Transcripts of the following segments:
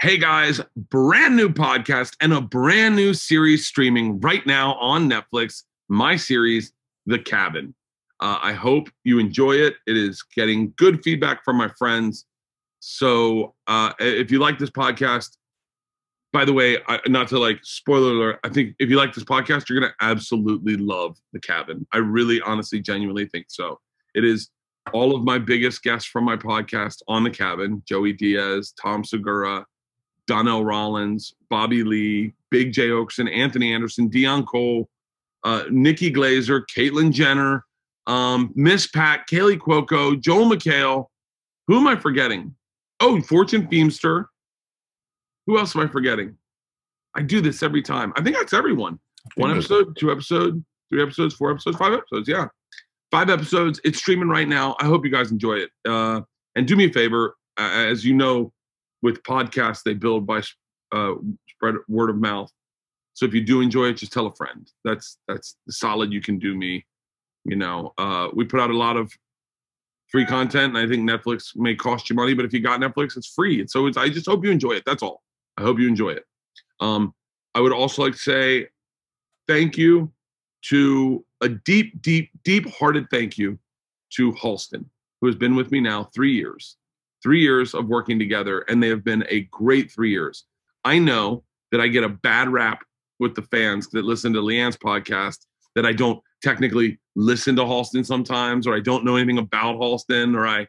Hey guys, brand new podcast and a brand new series streaming right now on Netflix. My series, The Cabin. I hope you enjoy it. It is getting good feedback from my friends. So if you like this podcast, by the way, not to like spoiler alert, I think if you like this podcast, you're going to absolutely love The Cabin. I really, honestly, genuinely think so. It is all of my biggest guests from my podcast on The Cabin: Joey Diaz, Tom Segura, Donnell Rollins, Bobby Lee, Big J. Oakson, Anthony Anderson, Dion Cole, Nikki Glazer, Caitlyn Jenner, Miss Pat, Kaylee Cuoco, Joel McHale. Who am I forgetting? Oh, Fortune Feimster. Who else am I forgetting? I do this every time. I think that's everyone. One episode, 2 episodes, 3 episodes, 4 episodes, 5 episodes. Yeah. 5 episodes. It's streaming right now. I hope you guys enjoy it. And do me a favor, as you know, with podcasts, they build by spread word of mouth. So if you do enjoy it, just tell a friend. That's the solid you can do me. You know, we put out a lot of free content, and I think Netflix may cost you money, but if you got Netflix, it's free. I just hope you enjoy it. That's all. I hope you enjoy it. I would also like to say thank you to a deep, deep, deep-hearted thank you to Halston, who has been with me now 3 years. 3 years of working together, and they have been a great 3 years. I know that I get a bad rap with the fans that listen to Leanne's podcast, that I don't technically listen to Halston sometimes, or I don't know anything about Halston, or I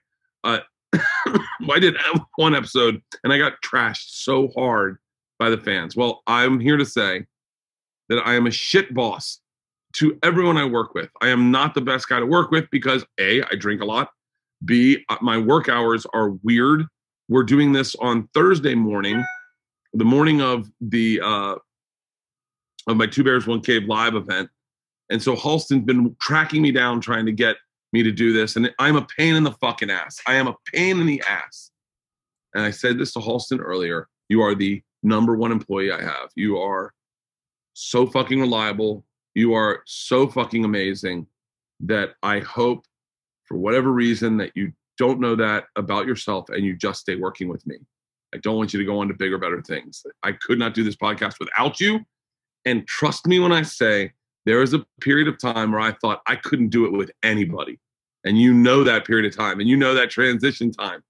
did one episode and I got trashed so hard by the fans. Well, I'm here to say that I am a shit boss to everyone I work with. I am not the best guy to work with because A, I drink a lot. B, my work hours are weird. We're doing this on Thursday morning, the morning of my Two Bears, One Cave live event. And so Halston's been tracking me down, trying to get me to do this. And I'm a pain in the fucking ass. I am a pain in the ass. And I said this to Halston earlier. You are the number one employee I have. You are so fucking reliable. You are so fucking amazing that I hope, for whatever reason, that you don't know that about yourself and you just stay working with me. I don't want you to go on to bigger, better things. I could not do this podcast without you. And trust me when I say there was a period of time where I thought I couldn't do it with anybody. And you know that period of time, and you know that transition time.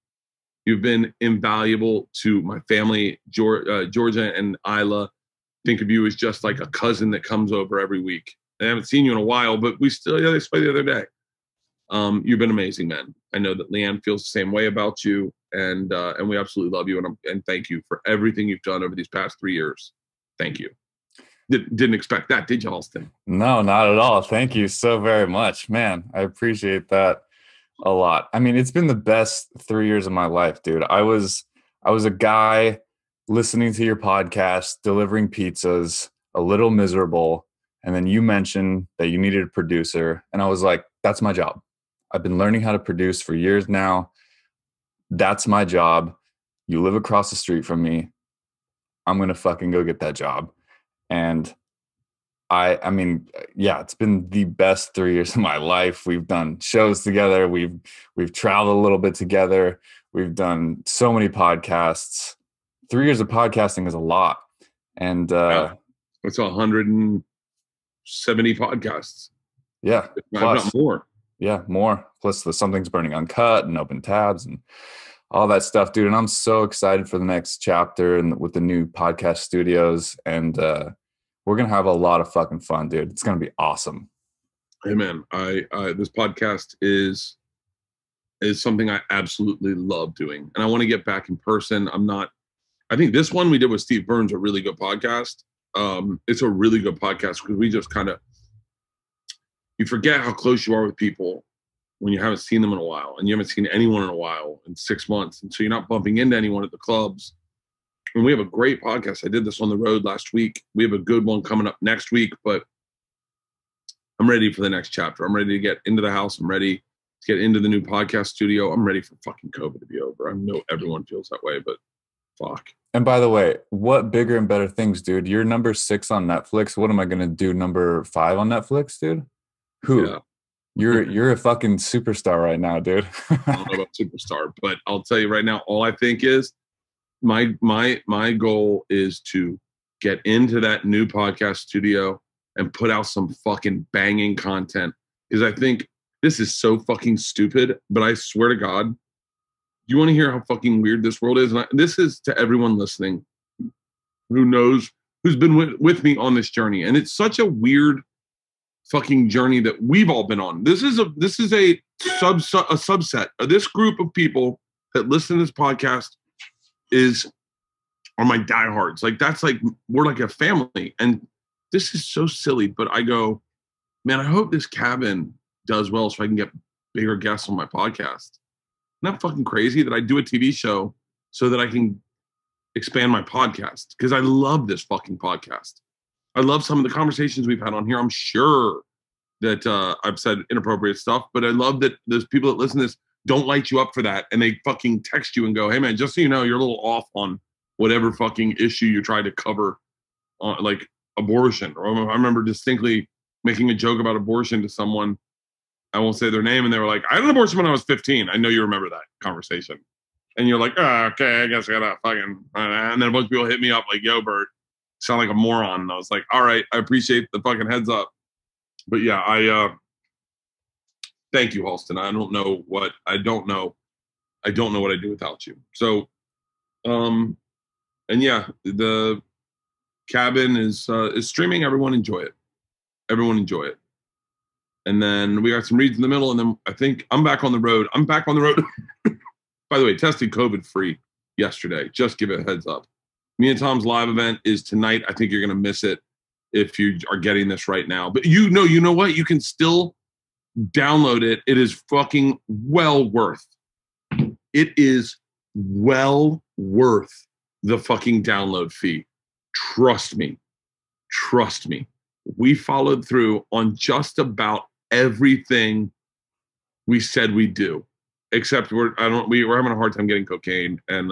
You've been invaluable to my family. Georgia and Isla think of you as just like a cousin that comes over every week. I haven't seen you in a while, but they saw you the other day. You've been amazing, man. I know that Leanne feels the same way about you, and we absolutely love you, and thank you for everything you've done over these past 3 years. Thank you. Didn't expect that, did you, Halston? No, not at all. Thank you so very much, man. I appreciate that a lot. I mean, it's been the best 3 years of my life, dude. I was a guy listening to your podcast, delivering pizzas, a little miserable, and then you mentioned that you needed a producer, and I was like, that's my job. I've been learning how to produce for years now. That's my job. You live across the street from me. I'm going to fucking go get that job. And I mean, yeah, it's been the best 3 years of my life. We've done shows together. We've traveled a little bit together. We've done so many podcasts. 3 years of podcasting is a lot. And it's 170 podcasts. Yeah. Plus, not more. Yeah, more. Plus the Something's Burning Uncut and Open Tabs and all that stuff, dude. And I'm so excited for the next chapter and with the new podcast studios. And we're going to have a lot of fucking fun, dude. It's going to be awesome. Hey, man, this podcast is something I absolutely love doing. And I want to get back in person. I think this one we did with Steve Byrne's a really good podcast. It's a really good podcast because we just you forget how close you are with people when you haven't seen them in a while, and you haven't seen anyone in a while in 6 months. And so you're not bumping into anyone at the clubs. And we have a great podcast. I did this on the road last week. We have a good one coming up next week, but I'm ready for the next chapter. I'm ready to get into the house. I'm ready to get into the new podcast studio. I'm ready for fucking COVID to be over. I know everyone feels that way, but fuck. And by the way, what bigger and better things, dude? You're number 6 on Netflix. What am I going to do? Number 5 on Netflix, dude? Who? Yeah. You're a fucking superstar right now, dude. I don't know about superstar, but I'll tell you right now, all I think is my goal is to get into that new podcast studio and put out some fucking banging content, because I think this is so fucking stupid, but I swear to God, you want to hear how fucking weird this world is? And this is to everyone listening who knows, who's been with me on this journey. And it's such a weird fucking journey that we've all been on. This is a subset of this group of people that listen to this podcast are my diehards. Like, that's like, we're like a family. And this is so silly, but I go, man, I hope this cabin does well so I can get bigger guests on my podcast. Isn't that fucking crazy that I do a TV show so that I can expand my podcast? Because I love this fucking podcast. I love some of the conversations we've had on here. I'm sure that I've said inappropriate stuff, but I love that those people that listen to this don't light you up for that. And they fucking text you and go, hey man, just so you know, you're a little off on whatever fucking issue you try to cover, like abortion. Or I remember distinctly making a joke about abortion to someone. I won't say their name. And they were like, I had an abortion when I was 15. I know you remember that conversation. And you're like, oh, okay, I guess I gotta fucking, and then a bunch of people hit me up like, yo, Bert, sound like a moron. And I was like, all right, I appreciate the fucking heads up. But yeah, thank you, Halston. I don't know what I do without you. So, and yeah, the cabin is streaming. Everyone enjoy it. And then we got some reads in the middle. And then I think I'm back on the road. By the way, tested COVID free yesterday. Just give it a heads up. Me and Tom's live event is tonight. I think you're going to miss it if you are getting this right now. But you know what? You can still download it. It is fucking well worth. It is well worth the fucking download fee. Trust me. We followed through on just about everything we said we'd do, except we're having a hard time getting cocaine, and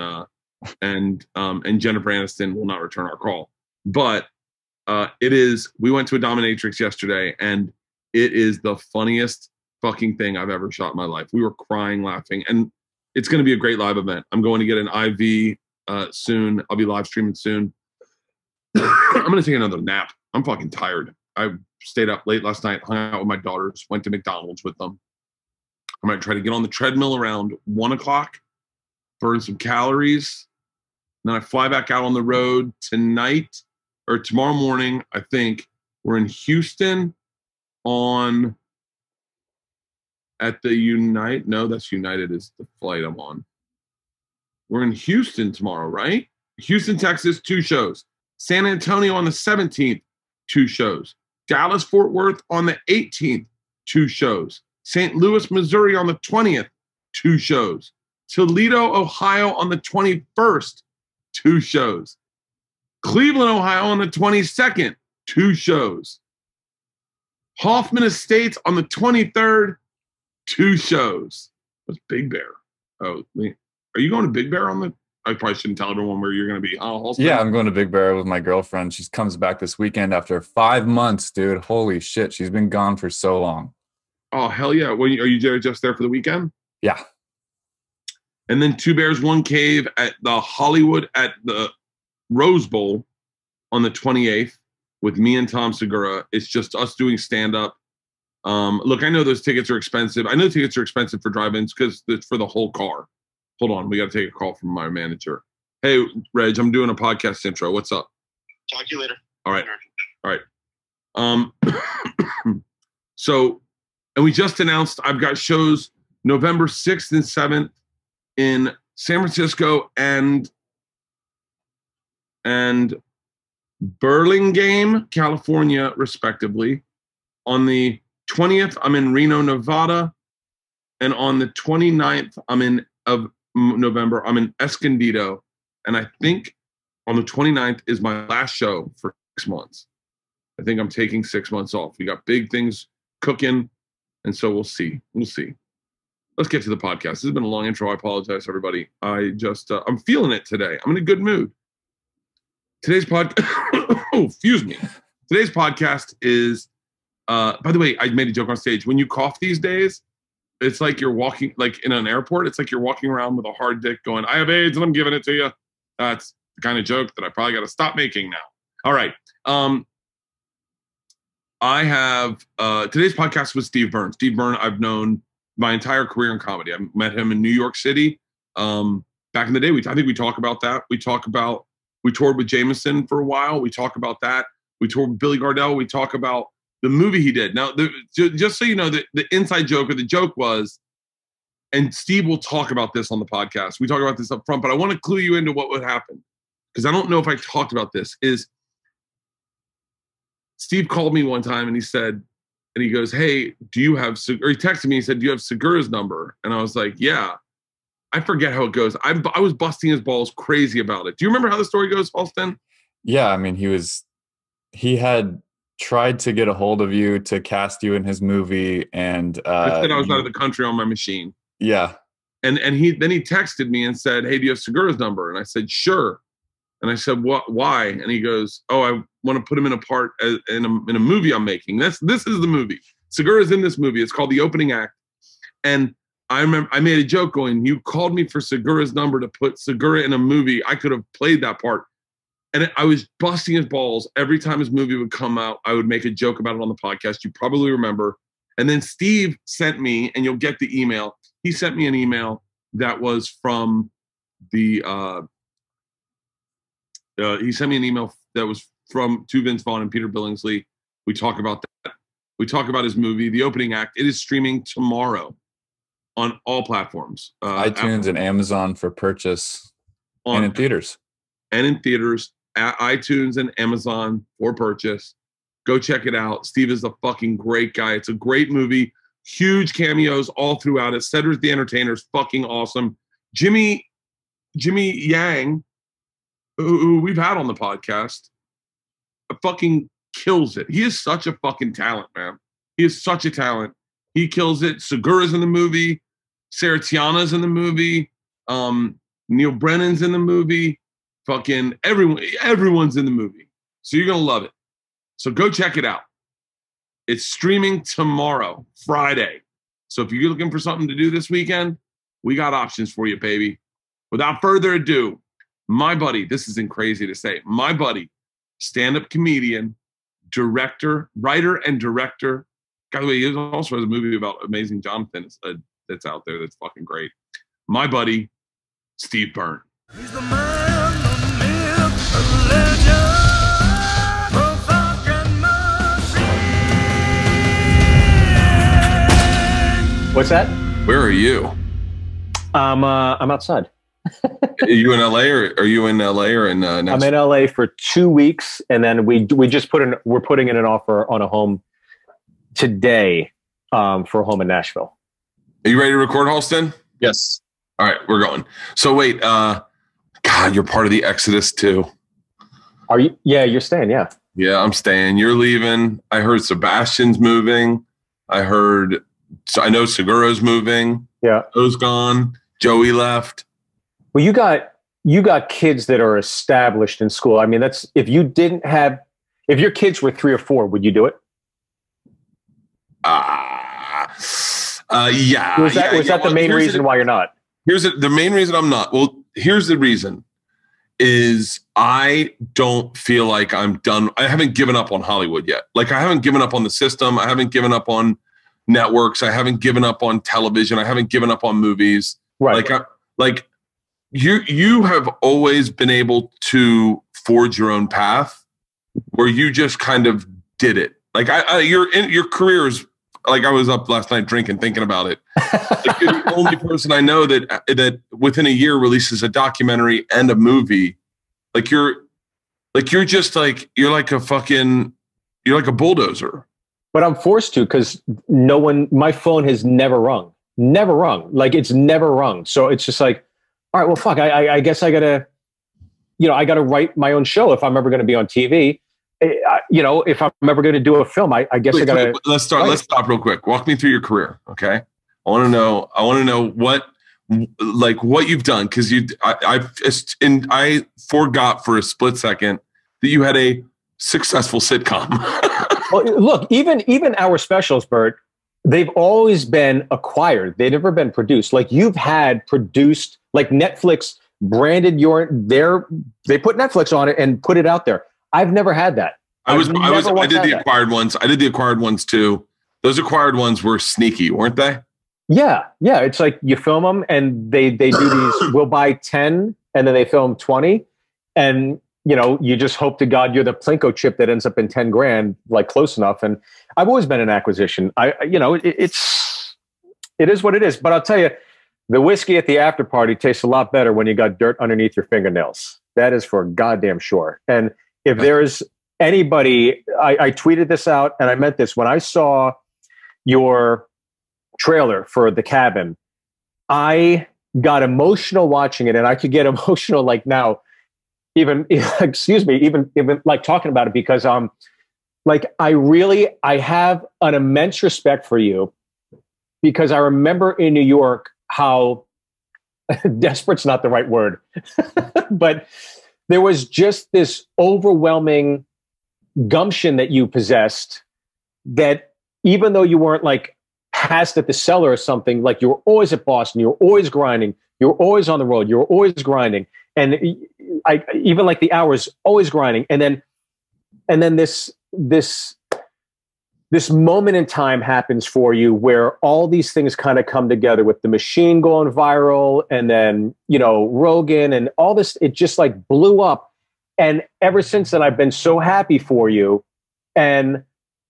Jennifer Aniston will not return our call. But we went to a dominatrix yesterday, and it is the funniest fucking thing I've ever shot in my life. We were crying, laughing, and it's going to be a great live event. I'm going to get an IV soon. I'll be live streaming soon. I'm going to take another nap. I'm fucking tired. I stayed up late last night, hung out with my daughters, went to McDonald's with them. I might try to get on the treadmill around 1 o'clock, burn some calories. Then I fly back out on the road tonight or tomorrow morning. I think we're in Houston at the United. No, that's United is the flight I'm on. We're in Houston tomorrow, right? Houston, Texas, 2 shows. San Antonio on the 17th, 2 shows. Dallas, Fort Worth on the 18th, 2 shows. St. Louis, Missouri on the 20th, 2 shows. Toledo, Ohio on the 21st, 2 shows. Cleveland, Ohio on the 22nd, 2 shows. Hoffman Estates on the 23rd, 2 shows. That's Big Bear. Oh, are you going to Big Bear on the? I probably shouldn't tell everyone where you're going to be. Yeah, I'm going to Big Bear with my girlfriend. She comes back this weekend after 5 months, dude. Holy shit, she's been gone for so long. Oh, hell yeah. Are you just there for the weekend? Yeah. And then 2 Bears, 1 Cave at the Hollywood at the Rose Bowl on the 28th with me and Tom Segura. It's just us doing stand-up. Look, I know those tickets are expensive. I know tickets are expensive for drive-ins because it's for the whole car. Hold on. We got to take a call from my manager. Hey, Reg, I'm doing a podcast intro. What's up? Talk to you later. All right. So, and we just announced I've got shows November 6th and 7th in San Francisco and Burlingame, California, respectively. On the 20th, I'm in Reno, Nevada. And on the 29th, of November, I'm in Escondido. And I think on the 29th is my last show for 6 months. I think I'm taking 6 months off. We got big things cooking. And so we'll see. Let's get to the podcast. This has been a long intro. I apologize, everybody. I'm feeling it today. I'm in a good mood. Today's podcast, excuse me. Today's podcast is, by the way, I made a joke on stage. When you cough these days, it's like you're walking, like in an airport, it's like you're walking around with a hard dick going, I have AIDS and I'm giving it to you. That's the kind of joke that I probably got to stop making now. All right. I have today's podcast with Steve Byrne. Steve Byrne, I've known my entire career in comedy. I met him in New York City. Back in the day, I think we talk about that. We toured with Jameson for a while. We talk about that. We toured with Billy Gardell. We talk about the movie he did. Now, just so you know, the inside joke or the joke was, and Steve will talk about this on the podcast. We talk about this up front, but I want to clue you into what would happen because I don't know if I talked about this. Is Steve called me one time and he said, and he goes, "Hey, do you have?" Or he texted me. He said, "Do you have Segura's number?" And I was like, "Yeah." I forget how it goes. I was busting his balls crazy about it. Do you remember how the story goes, Halston? Yeah, I mean, he had tried to get a hold of you to cast you in his movie, and I said I was out of the country on my machine. Yeah, and he texted me and said, "Hey, do you have Segura's number?" And I said, "Sure." And I said, "What? Why?" And he goes, "Oh, I want to put him in a part in a movie I'm making. This is the movie. Segura's in this movie. It's called The Opening Act." And I remember I made a joke going, "You called me for Segura's number to put Segura in a movie. I could have played that part." And I was busting his balls. Every time his movie would come out, I would make a joke about it on the podcast. You probably remember. And then Steve sent me, and you'll get the email. He sent me an email that was from the, he sent me an email that was to Vince Vaughn and Peter Billingsley. We talk about that. We talk about his movie, The Opening Act. It is streaming tomorrow on all platforms. iTunes and Amazon for purchase and in theaters. And in theaters. iTunes and Amazon for purchase. Go check it out. Steve is a fucking great guy. It's a great movie. Huge cameos all throughout it. Cedric the Entertainer is fucking awesome. Jimmy Yang, who we've had on the podcast, fucking kills it. He is such a fucking talent, man. He is such a talent. He kills it. Segura's in the movie. Sarah Tiana's in the movie. Neil Brennan's in the movie. Fucking everyone's in the movie. So you're going to love it. So go check it out. It's streaming tomorrow, Friday. So if you're looking for something to do this weekend, we got options for you, baby. Without further ado, my buddy, this isn't crazy to say, my buddy, stand-up comedian, director, writer and director. By the way, he also has a movie about Amazing Jonathan that's out there that's fucking great. My buddy, Steve Byrne. He's the man, the myth, the legend, the fucking machine. What's that? Where are you? I'm outside. Are you in LA or are you in LA or in Nashville? I'm in LA for 2 weeks, and then we're putting in an offer on a home today for a home in Nashville. Are you ready to record, Halston? Yes. All right, we're going. So wait, God, you're part of the Exodus too. Are you? Yeah, you're staying. Yeah. Yeah, I'm staying. You're leaving. I heard Sebastian's moving. I know Segura's moving. Yeah. Joe's gone. Joey left. Well, you got kids that are established in school. I mean, if your kids were 3 or 4, would you do it? Yeah. Was that the main reason why you're not? The main reason I'm not. Well, here's the reason is I don't feel like I'm done. I haven't given up on Hollywood yet. Like I haven't given up on the system. I haven't given up on networks. I haven't given up on television. I haven't given up on movies. Right. Like you have always been able to forge your own path where you just kind of did it. Like your career is like, I was up last night drinking, thinking about it. Like you're the only person I know that within a year releases a documentary and a movie. You're like a bulldozer. But I'm forced to, because my phone has never rung. Like it's never rung. So it's just like, all right, well, fuck, I guess I gotta write my own show if I'm ever going to be on TV. If I'm ever going to do a film, I guess I gotta. Let's stop real quick. Walk me through your career. Okay. I want to know what you've done. Cause I forgot for a split second that you had a successful sitcom. Well, look, even our specials, Bert, they've always been acquired. They've never been produced. Like you've had produced, like Netflix branded they put Netflix on it and put it out there. I've never had that. I did the acquired ones. I did the acquired ones too. Those acquired ones were sneaky, weren't they? Yeah. It's like you film them and they do these, we'll buy 10 and then they film 20. And, you just hope to God you're the Plinko chip that ends up in 10 grand, like close enough. And I've always been an acquisition. It is what it is. But I'll tell you, the whiskey at the after party tastes a lot better when you got dirt underneath your fingernails. That is for goddamn sure. And if there's anybody, I tweeted this out and I meant this. When I saw your trailer for The Cabin, I got emotional watching it, and I could get emotional like now, even like talking about it, because like I have an immense respect for you, because I remember in New York how desperate's not the right word, but there was just this overwhelming gumption that you possessed, that even though you weren't like passed at the cellar or something, like you were always at Boston, you were always grinding, you were always on the road, you were always grinding. And I even like the hours, always grinding. And then this moment in time happens for you where all these things kind of come together, with The Machine going viral, and then, Rogan and all this, it just like blew up. And ever since then, I've been so happy for you. And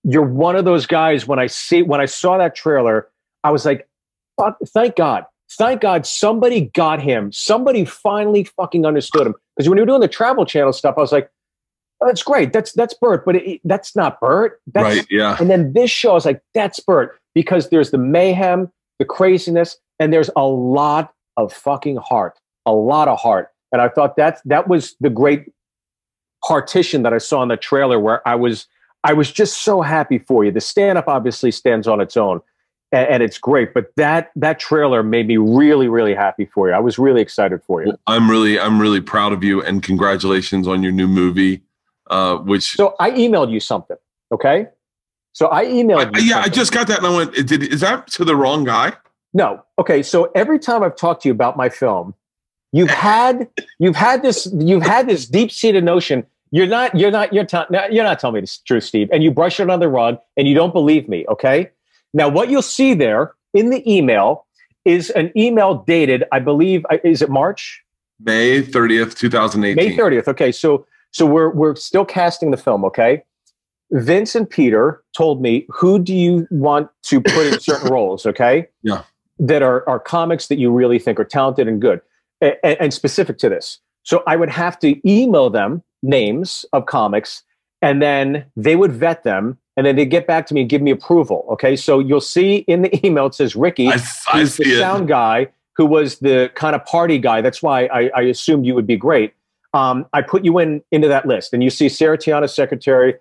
you're one of those guys, when I saw that trailer, I was like, fuck, thank God somebody got him. Somebody finally fucking understood him. Because when you were doing the Travel Channel stuff, I was like, oh, that's great. That's Bert, but that's not Bert. Right, yeah. And then this show, I was like, that's Bert, because there's the mayhem, the craziness, and there's a lot of fucking heart, a lot of heart. And I thought that was the great partition that I saw in the trailer, where I was just so happy for you. The stand-up obviously stands on its own, and it's great. But that trailer made me really, really happy for you. I was really excited for you. Well, I'm really proud of you, and congratulations on your new movie. So I emailed you something, okay? So I emailed you. Yeah, I just got that, and I went, is that to the wrong guy? No. Okay. So every time I've talked to you about my film, you've had this deep-seated notion. You're not telling me the truth, Steve, and you brush it under the rug, and you don't believe me. Okay. Now, what you'll see there in the email is an email dated, I believe, is it March? May 30th, 2018. May 30th. Okay. So we're still casting the film. Okay. Vince and Peter told me, who do you want to put in certain roles? Okay. Yeah. That are comics that you really think are talented and good, and specific to this. So I would have to email them names of comics, and then they would vet them, and then they'd get back to me and give me approval. Okay. So you'll see in the email, it says Ricky, who's the sound guy, who was the kind of party guy. That's why I assumed you would be great. I put you into that list, and you see Sarah Tiana's secretary,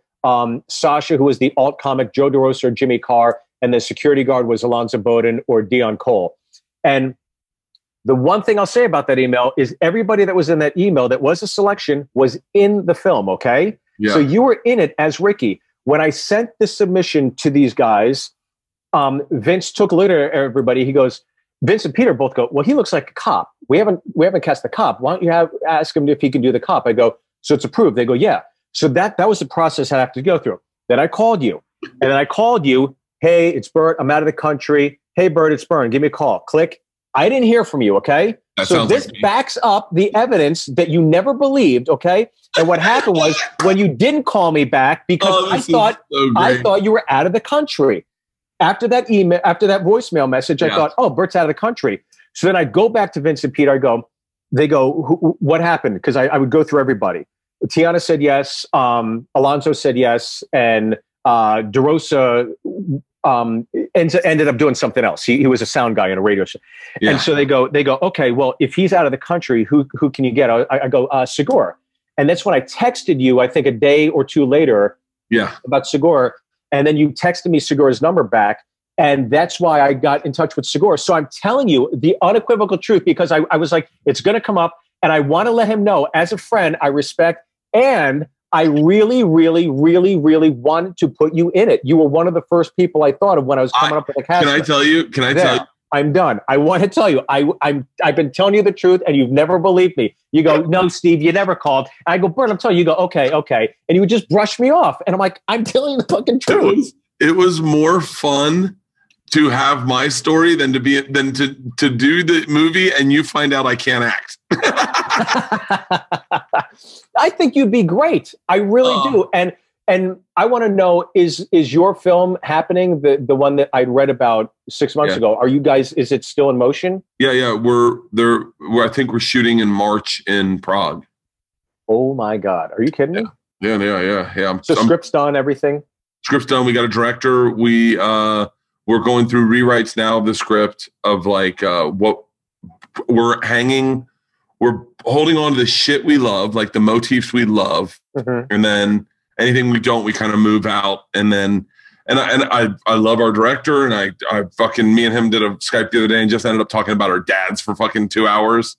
Sasha, who was the alt comic, Joe DeRosa or Jimmy Carr, and the security guard was Alonzo Bowden or Dion Cole. And the one thing I'll say about that email is everybody that was in that email that was a selection was in the film, okay? Yeah. So you were in it as Ricky. When I sent the submission to these guys, Vince took a look at everybody. He goes, Vince and Peter both go, well, he looks like a cop. We haven't cast the cop. Why don't you ask him if he can do the cop? I go, so it's approved. They go, yeah. So that was the process I have to go through. Then I called you. And then I called you. Hey, it's Bert. I'm out of the country. Hey, Bert, it's Byrne. Give me a call. Click. I didn't hear from you, okay? So this backs up the evidence that you never believed, okay? And what happened was, when you didn't call me back, because I thought you were out of the country. After that voicemail message, I thought, oh, Bert's out of the country. So then I go back to Vince and Peter. They go, what happened? Because I would go through everybody. Tiana said yes. Alonzo said yes. And DeRosa ended up doing something else. He was a sound guy in a radio show. Yeah. And so they go, okay, well, if he's out of the country, who can you get? I go, Segura. And that's when I texted you, I think a day or two later, about Segura. And then you texted me Segura's number back. And that's why I got in touch with Segura. So I'm telling you the unequivocal truth, because I was like, it's going to come up. And I want to let him know, as a friend, I respect, and I really, really, really, really wanted to put you in it. You were one of the first people I thought of when I was coming up with the cast. Can I tell you? I'm done. I want to tell you, I've been telling you the truth and you've never believed me. You go, no, Steve, you never called. I go, Bert, I'm telling you. You go, okay. And you would just brush me off. And I'm like, I'm telling you the fucking truth. It was more fun to have my story than to do the movie and you find out I can't act. I think you'd be great. I really do. And I want to know, is your film happening? The one that I read about 6 months ago. Are you guys, is it still in motion? Yeah. I think we're shooting in March in Prague. Oh my God. Are you kidding me? Yeah. Script's done, everything? Script's done. We got a director. We're going through rewrites now of the script of like what we're holding on to the shit we love, like the motifs we love. Mm-hmm. And then anything we don't, we kind of move out. And then, I love our director, and I fucking, me and him did a Skype the other day and just ended up talking about our dads for fucking 2 hours.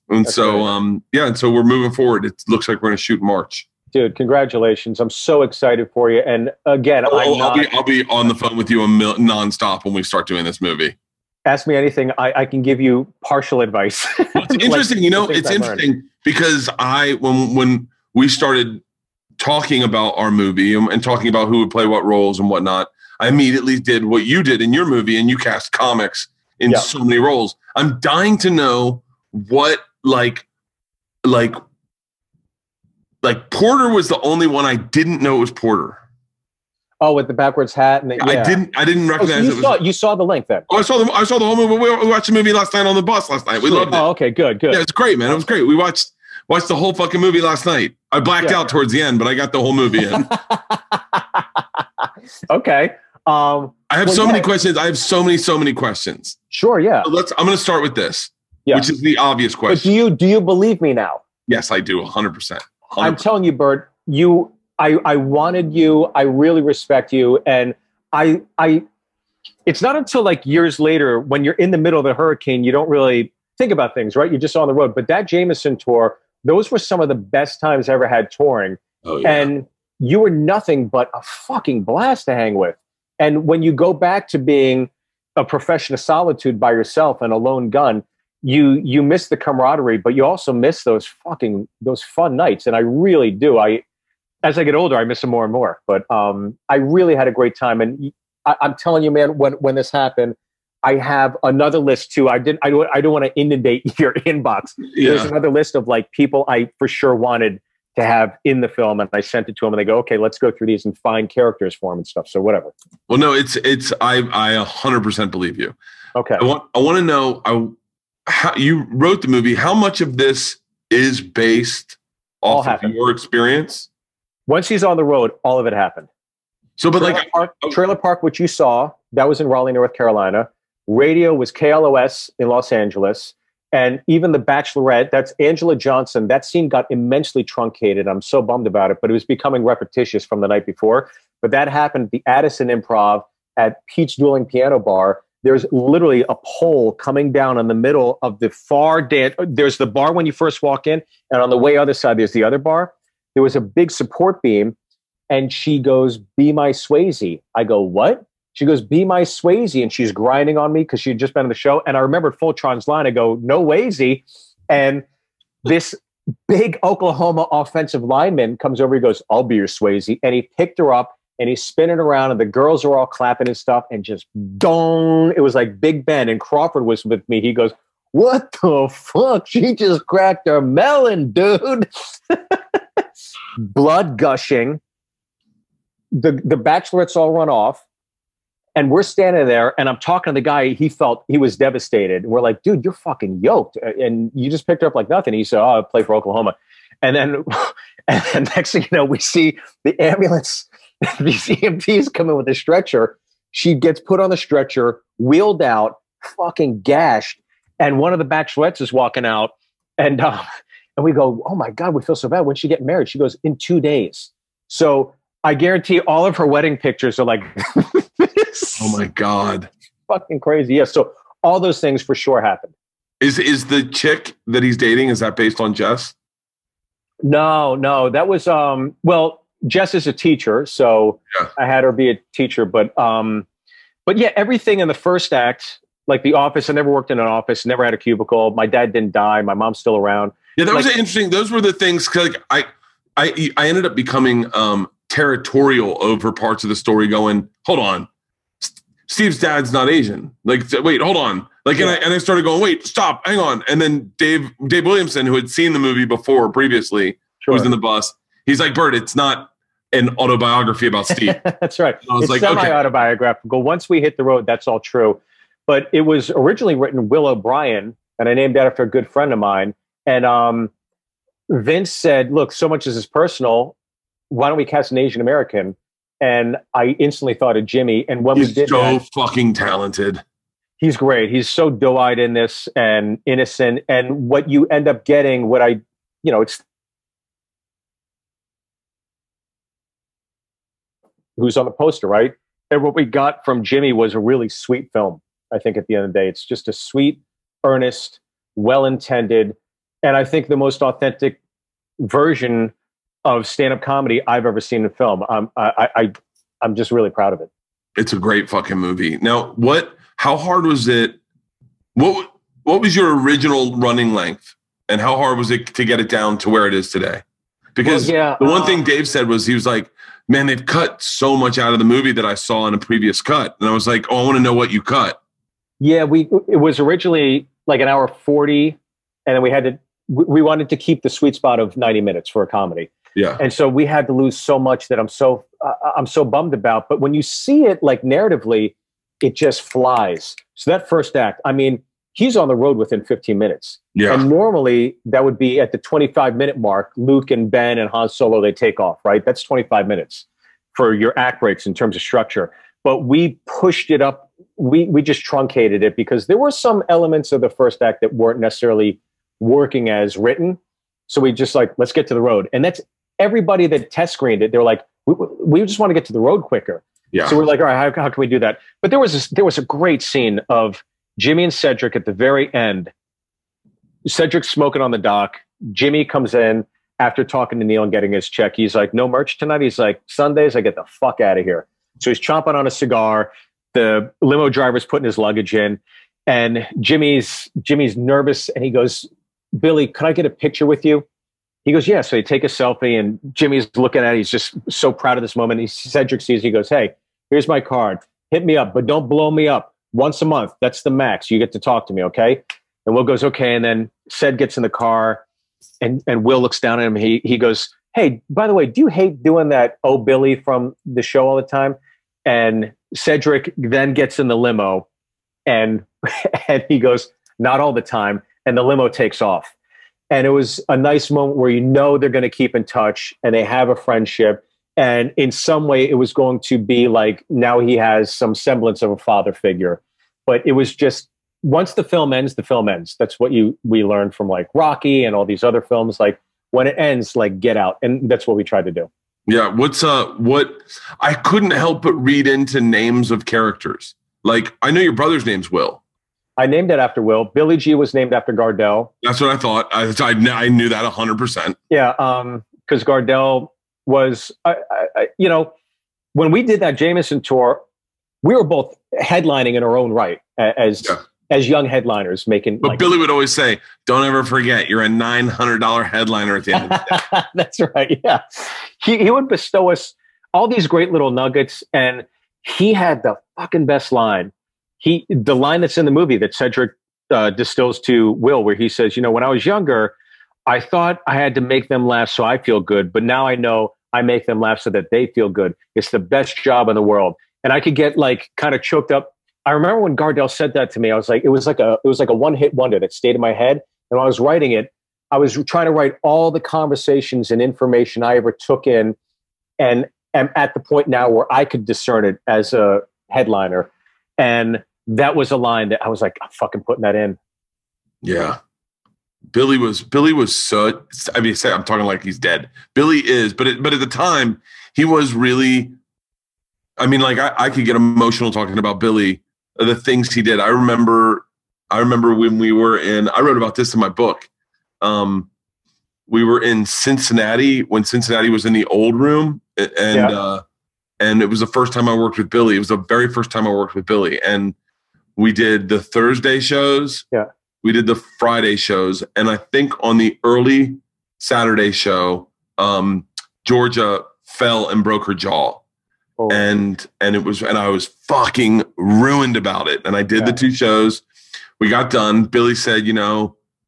And That's so, great. And so we're moving forward. It looks like we're going to shoot in March. Dude, congratulations. I'm so excited for you. And again, I'll be on the phone with you nonstop when we start doing this movie. Ask me anything. I can give you partial advice. It's interesting. It's interesting because when we started talking about our movie and talking about who would play what roles and whatnot, I immediately did what you did in your movie, and you cast comics in so many roles. I'm dying to know what like Porter was the only one I didn't know it was Porter. Oh, with the backwards hat, and I didn't recognize it. You saw the link then? Oh, I saw the whole movie. We watched the movie last night on the bus last night. We loved it. Oh, okay, good. Yeah, it's great, man. It was great. We watched the whole fucking movie last night. I blacked out towards the end, but I got the whole movie in. Okay. I have so many questions. I have so many questions. Sure. Yeah. So I'm going to start with this, which is the obvious question. But do you believe me now? Yes, I do. 100%. I'm telling you, Bert, I wanted you. I really respect you. And it's not until like years later when you're in the middle of the hurricane, you don't really think about things, right? You're just on the road. But that Jameson tour, those were some of the best times I ever had touring. Oh, yeah. And you were nothing but a fucking blast to hang with. And when you go back to being a profession of solitude by yourself and a lone gun, you miss the camaraderie, but you also miss those fun nights. And I really do. As I get older, I miss them more and more. But I really had a great time. And I'm telling you, man, when this happened, I have another list too. I don't want to inundate your inbox. Yeah. There's another list of like people I for sure wanted to have in the film, and I sent it to them, and they go, "Okay, let's go through these and find characters for them and stuff." So whatever. Well, no, I 100% believe you. Okay. I want to know how you wrote the movie. How much of this is based off of your experience? Once he's on the road, all of it happened. So, but Trailer Park, which you saw, that was in Raleigh, North Carolina. Radio was KLOS in Los Angeles. And even The Bachelorette, that's Angela Johnson. That scene got immensely truncated. I'm so bummed about it, but it was becoming repetitious from the night before. But that happened at the Addison Improv at Pete's Dueling Piano Bar. There's literally a pole coming down in the middle of the far dance. There's the bar when you first walk in, and on the way other side, there's the other bar. There was a big support beam, and she goes, "Be my Swayze." I go, "What?" She goes, "Be my Swayze," and she's grinding on me because she had just been on the show. And I remembered Fultron's line. I go, "No waysy." And this big Oklahoma offensive lineman comes over. He goes, "I'll be your Swayze." And he picked her up and he's spinning around, and the girls are all clapping and stuff. And just dong, it was like Big Ben. And Crawford was with me. He goes, "What the fuck? She just cracked her melon, dude." Blood gushing. The Bachelorette's all run off. And we're standing there, and I'm talking to the guy. He was devastated. And we're like, "Dude, you're fucking yoked, and you just picked her up like nothing." He said, "Oh, I play for Oklahoma." And then, and next thing you know, we see the ambulance, these EMTs come in with a stretcher. She gets put on the stretcher, wheeled out, fucking gashed, and one of the Bachelorettes is walking out, and we go, "Oh my God, we feel so bad. When's she getting married?" She goes, "In 2 days." So I guarantee all of her wedding pictures are like this. Oh my God. Fucking crazy. Yeah. So all those things for sure happened. Is the chick that he's dating, is that based on Jess? No. That was well, Jess is a teacher, so I had her be a teacher, but yeah, everything in the first act like the office. I never worked in an office, never had a cubicle. My dad didn't die. My mom's still around. Yeah, that was interesting. Those were the things, cause like I ended up becoming territorial over parts of the story going, hold on, Steve's dad's not Asian. Like, wait, hold on. Like, and I started going, wait, stop, hang on. And then Dave Williamson, who had seen the movie before previously, was in the bus. He's like, Bert, it's not an autobiography about Steve. That's right. I was it's like, semi-autobiographical. Once we hit the road, that's all true. But it was originally written Will O'Brien, and I named that after a good friend of mine. And Vince said, look, so much of this is personal. Why don't we cast an Asian American? And I instantly thought of Jimmy. And when we did so fucking talented. He's great. He's so doe-eyed in this and innocent. And what you end up getting, it's who's on the poster, right? And what we got from Jimmy was a really sweet film. I think at the end of the day, it's just a sweet, earnest, well-intended, and I think the most authentic version of stand-up comedy I've ever seen in film. I'm just really proud of it. It's a great fucking movie. Now, how hard was it? What was your original running length, and how hard was it to get it down to where it is today? Because the one thing Dave said was, he was like, man, they've cut so much out of the movie that I saw in a previous cut. And I was like, oh, I want to know what you cut. Yeah, it was originally like an hour 40, and then we wanted to keep the sweet spot of 90 minutes for a comedy. Yeah. And so we had to lose so much that I'm so bummed about. But when you see it like narratively, it just flies. So that first act, I mean, he's on the road within 15 minutes. Yeah. And normally that would be at the 25-minute mark. Luke and Ben and Han Solo, they take off, right? That's 25 minutes for your act breaks in terms of structure. But we pushed it up. We just truncated it because there were some elements of the first act that weren't necessarily working as written. So we just like, let's get to the road. And that's everybody that test screened it. They're like, we just want to get to the road quicker. Yeah. So we're like, all right, how can we do that? But there was a great scene of Jimmy and Cedric at the very end. Cedric's smoking on the dock. Jimmy comes in after talking to Neil and getting his check. He's like, no merch tonight. He's like, Sundays, I get the fuck out of here. So he's chomping on a cigar. The limo driver's putting his luggage in, and Jimmy's nervous, and he goes, Billy, could I get a picture with you? He goes, yeah. So they take a selfie, and Jimmy's looking at it. He's just so proud of this moment. Cedric sees, he goes, hey, here's my card. Hit me up, but don't blow me up. Once a month. That's the max. You get to talk to me, okay? And Will goes, okay. And then Ced gets in the car, and Will looks down at him. He goes, hey, by the way, do you hate doing that, oh, Billy from the show all the time? And Cedric then gets in the limo, and he goes, not all the time. And the limo takes off. And it was a nice moment where they're going to keep in touch, and they have a friendship. And in some way, it was going to be like, now he has some semblance of a father figure. But it was just, once the film ends, the film ends. That's what we learned from like Rocky and all these other films. Like, when it ends, like, get out. And that's what we tried to do. Yeah. What I couldn't help but read into names of characters. Like, I know your brother's name's Will. I named it after Will. Billy G was named after Gardell. That's what I thought. I knew that 100%. Yeah. Because Gardell was, when we did that Jameson tour, we were both headlining in our own right as young headliners making. But Billy would always say, don't ever forget, you're a $900 headliner at the end of the day. That's right. Yeah. He would bestow us all these great little nuggets. And he had the fucking best line. The line that's in the movie that Cedric distills to Will, where he says, when I was younger, I thought I had to make them laugh so I feel good. But now I know I make them laugh so that they feel good. It's the best job in the world. And I could get like kind of choked up. I remember when Gardell said that to me, I was like, it was like a one-hit wonder that stayed in my head. And when I was writing it, I was trying to write all the conversations and information I ever took in, and am at the point now where I could discern it as a headliner. And that was a line that I was like, I'm fucking putting that in. Yeah. Billy was so, I mean, I'm talking like he's dead. Billy is, but at the time he was really, I mean, like I could get emotional talking about Billy, the things he did. I remember when we were I wrote about this in my book. We were in Cincinnati when Cincinnati was in the old room, and it was the first time I worked with Billy. It was the very first time I worked with Billy. And We did the Thursday shows. Yeah. We did the Friday shows. And I think on the early Saturday show, Georgia fell and broke her jaw. Oh. And I was fucking ruined about it. And I did the 2 shows. We got done. Billy said,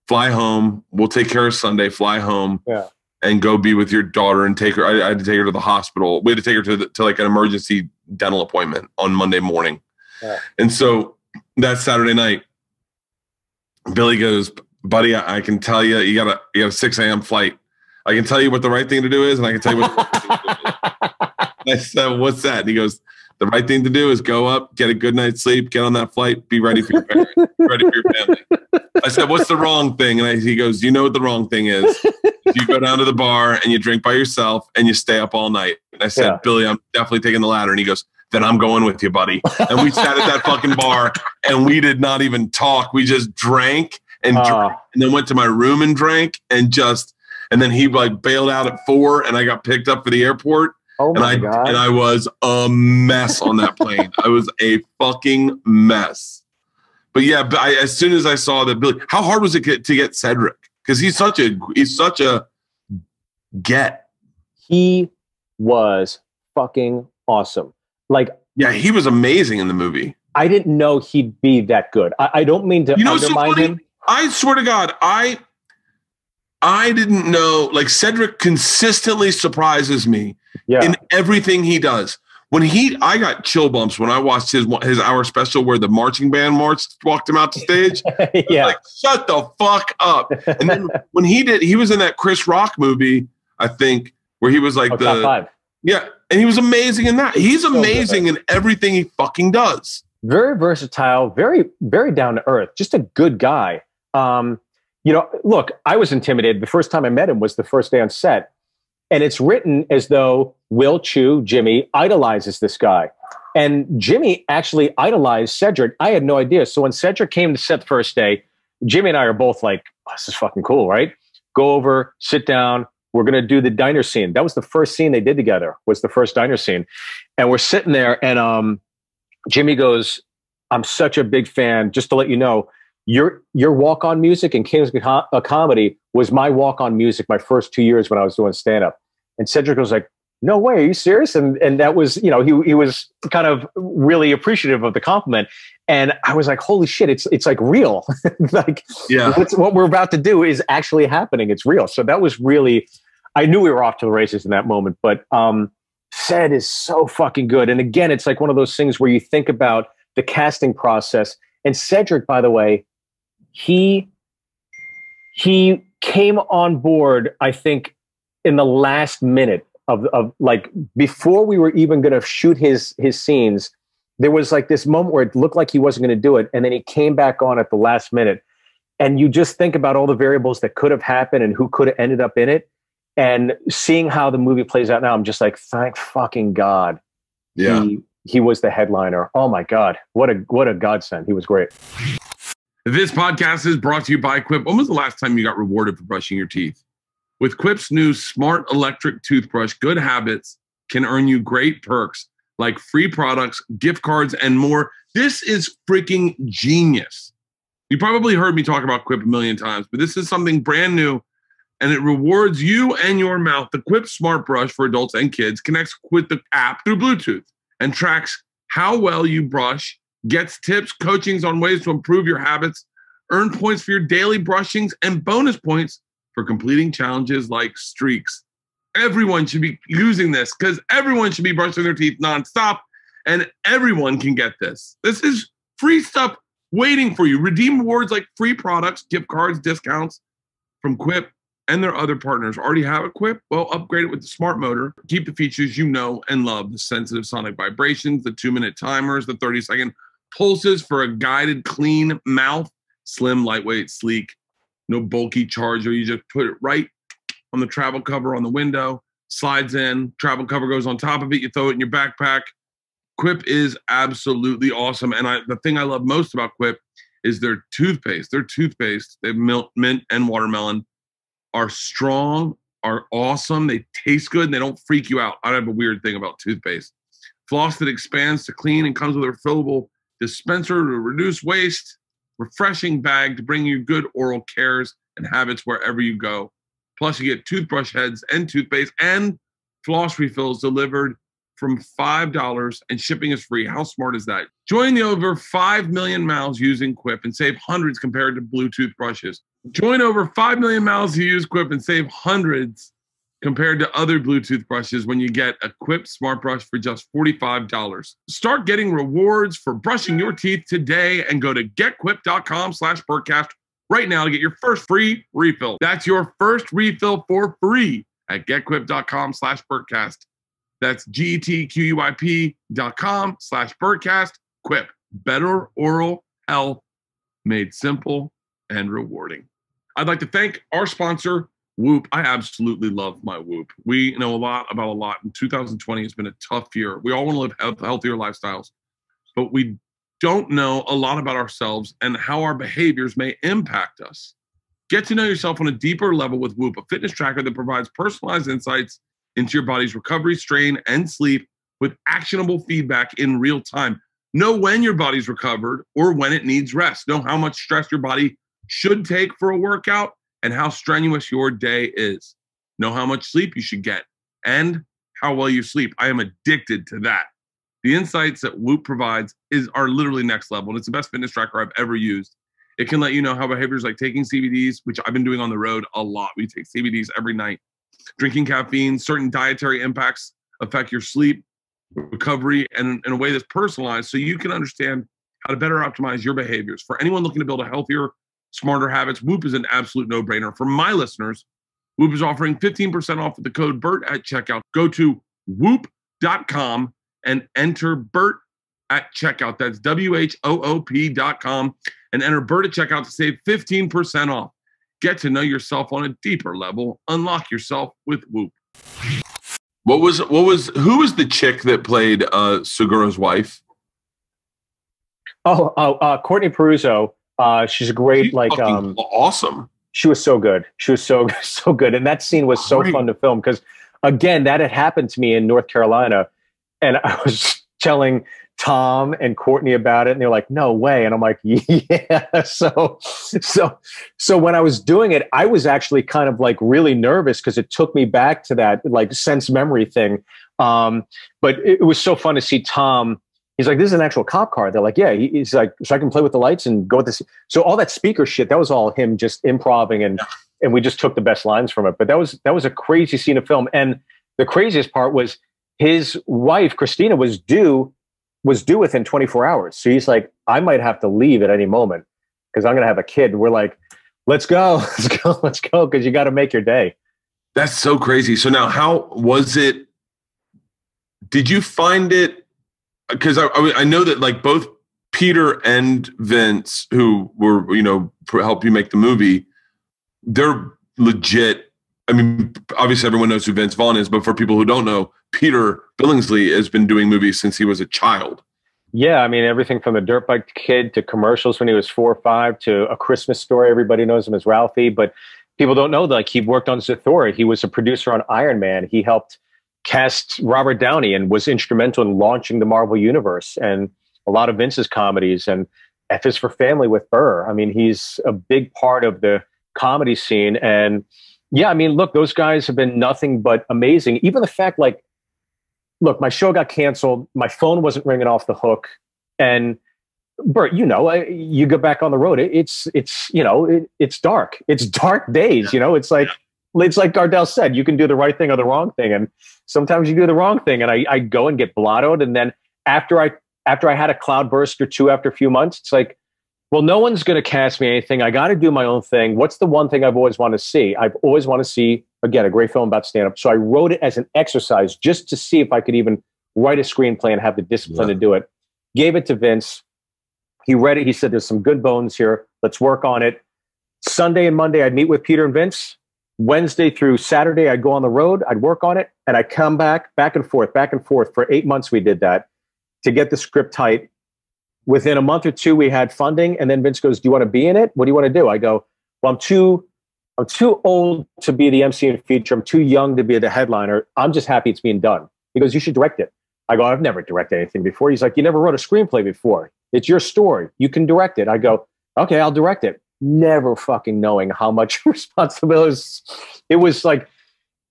fly home. We'll take care of Sunday. Fly home. Yeah. And go be with your daughter and take her. I had to take her to the hospital. We had to take her to like an emergency dental appointment on Monday morning. Yeah. And so that Saturday night, Billy goes, buddy, I can tell you, you got a 6 a.m. flight. I can tell you what the right thing to do is, and I can tell you what the right thing to do is. I said, what's that? And he goes, the right thing to do is go up, get a good night's sleep, get on that flight, be ready for your parents, ready for your family. I said, what's the wrong thing? And he goes, you know what the wrong thing is? You go down to the bar and you drink by yourself and you stay up all night. And I said, Billy, I'm definitely taking the ladder. And he goes, then I'm going with you, buddy. And we sat at that fucking bar and we did not even talk. We just drank and then went to my room and drank and then he like bailed out at 4 and I got picked up for the airport. Oh my God. And I was a mess on that plane. I was a fucking mess. But yeah, as soon as I saw that Billy, how hard was it to get Cedric? Because he's such a get. He was fucking awesome. Like, yeah, he was amazing in the movie. I didn't know he'd be that good. I don't mean to undermine him. I swear to God, I didn't know. Like, Cedric consistently surprises me in everything he does. I got chill bumps when I watched his hour special where the marching band walked him out to stage. Like, shut the fuck up. And then when he was in that Chris Rock movie, I think, where he was like Top 5. Yeah. And he was amazing in that. He's amazing in everything he fucking does. Very versatile, very, very down to earth, just a good guy. Look, I was intimidated. The first time I met him was the first day on set. And it's written as though Will Chu, Jimmy, idolizes this guy. And Jimmy actually idolized Cedric. I had no idea. So when Cedric came to set the first day, Jimmy and I are both like, oh, this is fucking cool, right? Go over, sit down. We're going to do the diner scene. That was the first scene they did together, was the first diner scene. And we're sitting there and Jimmy goes, I'm such a big fan. Just to let you know, your walk-on music in King's Comedy was my walk-on music my first 2 years when I was doing stand-up. And Cedric was like, no way, are you serious? And that was, he was kind of really appreciative of the compliment. And I was like, holy shit, it's like real. Like, what we're about to do is actually happening. It's real. So that was really, I knew we were off to the races in that moment, but Ced is so fucking good. And again, it's like one of those things where you think about the casting process. And Cedric, by the way, he came on board, I think, in the last minute of like, before we were even going to shoot his scenes, there was like this moment where it looked like he wasn't going to do it. And then he came back on at the last minute. And you just think about all the variables that could have happened and who could have ended up in it. And seeing how the movie plays out now, I'm just like, thank fucking God. Yeah. He was the headliner. Oh my God. What a godsend. He was great. This podcast is brought to you by Quip. When was the last time you got rewarded for brushing your teeth? With Quip's new smart electric toothbrush, good habits can earn you great perks like free products, gift cards, and more. This is freaking genius. You probably heard me talk about Quip a million times, but this is something brand new, and it rewards you and your mouth. The Quip Smart Brush for adults and kids connects with the app through Bluetooth and tracks how well you brush, gets tips, coachings on ways to improve your habits, earn points for your daily brushings, and bonus points for completing challenges like streaks. Everyone should be using this because everyone should be brushing their teeth nonstop, and everyone can get this. This is free stuff waiting for you. Redeem rewards like free products, gift cards, discounts from Quip and their other partners. Already have a Quip? Well, upgrade it with the smart motor. Keep the features you know and love, the sensitive sonic vibrations, the 2-minute timers, the 30-second pulses for a guided, clean mouth, slim, lightweight, sleek, no bulky charger. You just put it right on the travel cover on the window, slides in, travel cover goes on top of it. You throw it in your backpack. Quip is absolutely awesome. And the thing I love most about Quip is their toothpaste. Their toothpaste, they have mint and watermelon, are strong, are awesome. They taste good and they don't freak you out. I have a weird thing about toothpaste. Floss that expands to clean and comes with a refillable dispenser to reduce waste, refreshing bag to bring you good oral cares and habits wherever you go. Plus, you get toothbrush heads and toothpaste and floss refills delivered from $5, and shipping is free. How smart is that? Join the over 5 million mouths using Quip and save hundreds compared to Bluetooth brushes. Join over 5 million mouths who use Quip and save hundreds compared to other Bluetooth brushes when you get a Quip Smart Brush for just $45. Start getting rewards for brushing your teeth today and go to getquip.com/Bertcast right now to get your first free refill. That's your first refill for free at getquip.com/Bertcast. That's getquip.com/Bertcast. Quip, better oral health made simple and rewarding. I'd like to thank our sponsor, Whoop. I absolutely love my Whoop. We know a lot about a lot. And 2020 has been a tough year. We all want to live healthier lifestyles, but we don't know a lot about ourselves and how our behaviors may impact us. Get to know yourself on a deeper level with Whoop, a fitness tracker that provides personalized insights into your body's recovery, strain, and sleep with actionable feedback in real time. Know when your body's recovered or when it needs rest. Know how much stress your body should take for a workout and how strenuous your day is. Know how much sleep you should get and how well you sleep. I am addicted to that. The insights that Whoop provides are literally next level, and it's the best fitness tracker I've ever used. It can let you know how behaviors like taking CBDs, which I've been doing on the road a lot. We take CBDs every night. Drinking caffeine, certain dietary impacts affect your sleep, recovery, and in a way that's personalized so you can understand how to better optimize your behaviors. For anyone looking to build a healthier, smarter habits, Whoop is an absolute no-brainer. For my listeners, Whoop is offering 15% off with the code BERT at checkout. Go to whoop.com and enter BERT at checkout. That's WHOOP.com and enter BERT at checkout to save 15% off. Get to know yourself on a deeper level. Unlock yourself with Whoop. Who was the chick that played Segura's wife? Courtney Peruzo. She's a great, awesome. She was so good. She was so good. And that scene was so fun to film because, again, that had happened to me in North Carolina. And I was telling Tom and Courtney about it, and they're like, "No way!" And I'm like, "Yeah." So when I was doing it, I was actually kind of like really nervous because it took me back to that like sense memory thing. But it was so fun to see Tom. He's like, "This is an actual cop car." They're like, "Yeah." He's like, "So I can play with the lights and go with this." So all that speaker shit, that was all him just improving, and we just took the best lines from it. But that was a crazy scene of film, and the craziest part was his wife Christina was due within 24 hours. So he's like, "I might have to leave at any moment because I'm going to have a kid." And we're like, let's go. Because you got to make your day. That's so crazy. So now how was it? Did you find it? Because I know that like both Peter and Vince, who were, help you make the movie, they're legit. I mean, obviously everyone knows who Vince Vaughn is, but for people who don't know, Peter Billingsley has been doing movies since he was a child. Yeah, I mean, everything from the Dirt Bike Kid to commercials when he was 4 or 5 to A Christmas Story. Everybody knows him as Ralphie, but people don't know that like he worked on Zathura. He was a producer on Iron Man. He helped cast Robert Downey and was instrumental in launching the Marvel Universe and a lot of Vince's comedies and F is for Family with Burr. I mean, he's a big part of the comedy scene. And yeah, I mean, look, those guys have been nothing but amazing. Even the fact like, look, my show got canceled. My phone wasn't ringing off the hook. And Bert, you go back on the road. It's dark. It's dark days. It's like Gardell said, you can do the right thing or the wrong thing. And sometimes you do the wrong thing. And I go and get blottoed. And then after I had a cloud burst or two after a few months, it's like, well, no one's going to cast me anything. I got to do my own thing. What's the one thing I've always wanted to see? I've always wanted to see, again, a great film about stand-up. So I wrote it as an exercise just to see if I could even write a screenplay and have the discipline to do it. Gave it to Vince. He read it. He said, there's some good bones here. Let's work on it. Sunday and Monday, I'd meet with Peter and Vince. Wednesday through Saturday, I'd go on the road. I'd work on it. And I'd come back and forth. For 8 months, we did that to get the script tight. Within a month or two, we had funding. And then Vince goes, do you want to be in it? What do you want to do? I go, well, I'm too old to be the MC in a feature. I'm too young to be the headliner. I'm just happy it's being done. He goes, you should direct it. I go, I've never directed anything before. He's like, you never wrote a screenplay before. It's your story. You can direct it. I go, okay, I'll direct it. Never fucking knowing how much responsibility it was like,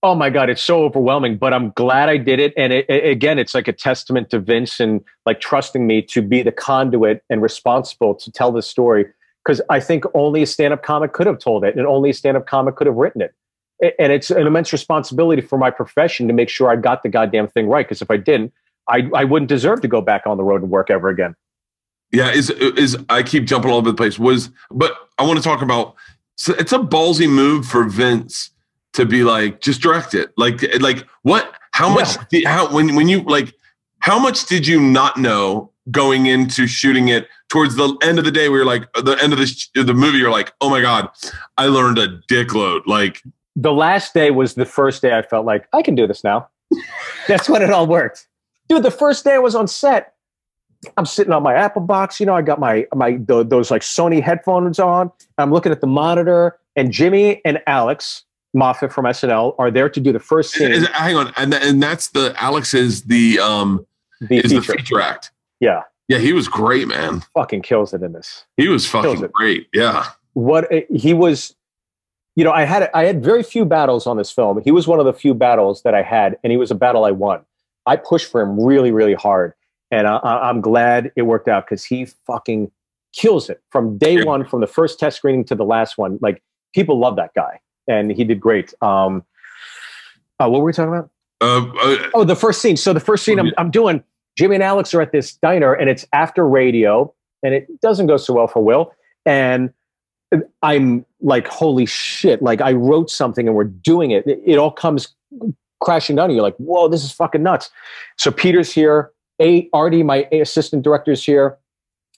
oh my God, it's so overwhelming, but I'm glad I did it. And again, it's like a testament to Vince and like trusting me to be the conduit and responsible to tell this story. Because I think only a stand-up comic could have told it, and only a stand-up comic could have written it. And it's an immense responsibility for my profession to make sure I got the goddamn thing right. Because if I didn't, I wouldn't deserve to go back on the road and work ever again. Yeah, I keep jumping all over the place. But I want to talk about. So it's a ballsy move for Vince to be like, just direct it. Like what? How much? When you like, how much did you not know going into shooting it? Towards the end of the day, we were like, the end of the movie, you're like, oh my God, I learned a dickload. Like the last day was the first day I felt like I can do this now. That's when it all worked, dude. The first day I was on set. I'm sitting on my Apple box, I got those like Sony headphones on. I'm looking at the monitor, and Jimmy and Alex Moffat from SNL are there to do the first scene. Hang on, and that's Alex is the feature act. Yeah, he was great, man. Fucking kills it in this. He was fucking great. Yeah, he was. I had very few battles on this film. He was one of the few battles that I had, and he was a battle I won. I pushed for him really, really hard. And I'm glad it worked out because he fucking kills it from day one, from the first test screening to the last one. Like, people love that guy, and he did great. What were we talking about? The first scene. So the first scene I'm doing, Jimmy and Alex are at this diner, and it's after radio, and it doesn't go so well for Will. And I'm like, holy shit! Like, I wrote something, and we're doing it. It all comes crashing down, and you're like, whoa, this is fucking nuts. So Peter's here. Artie, my assistant director, is here.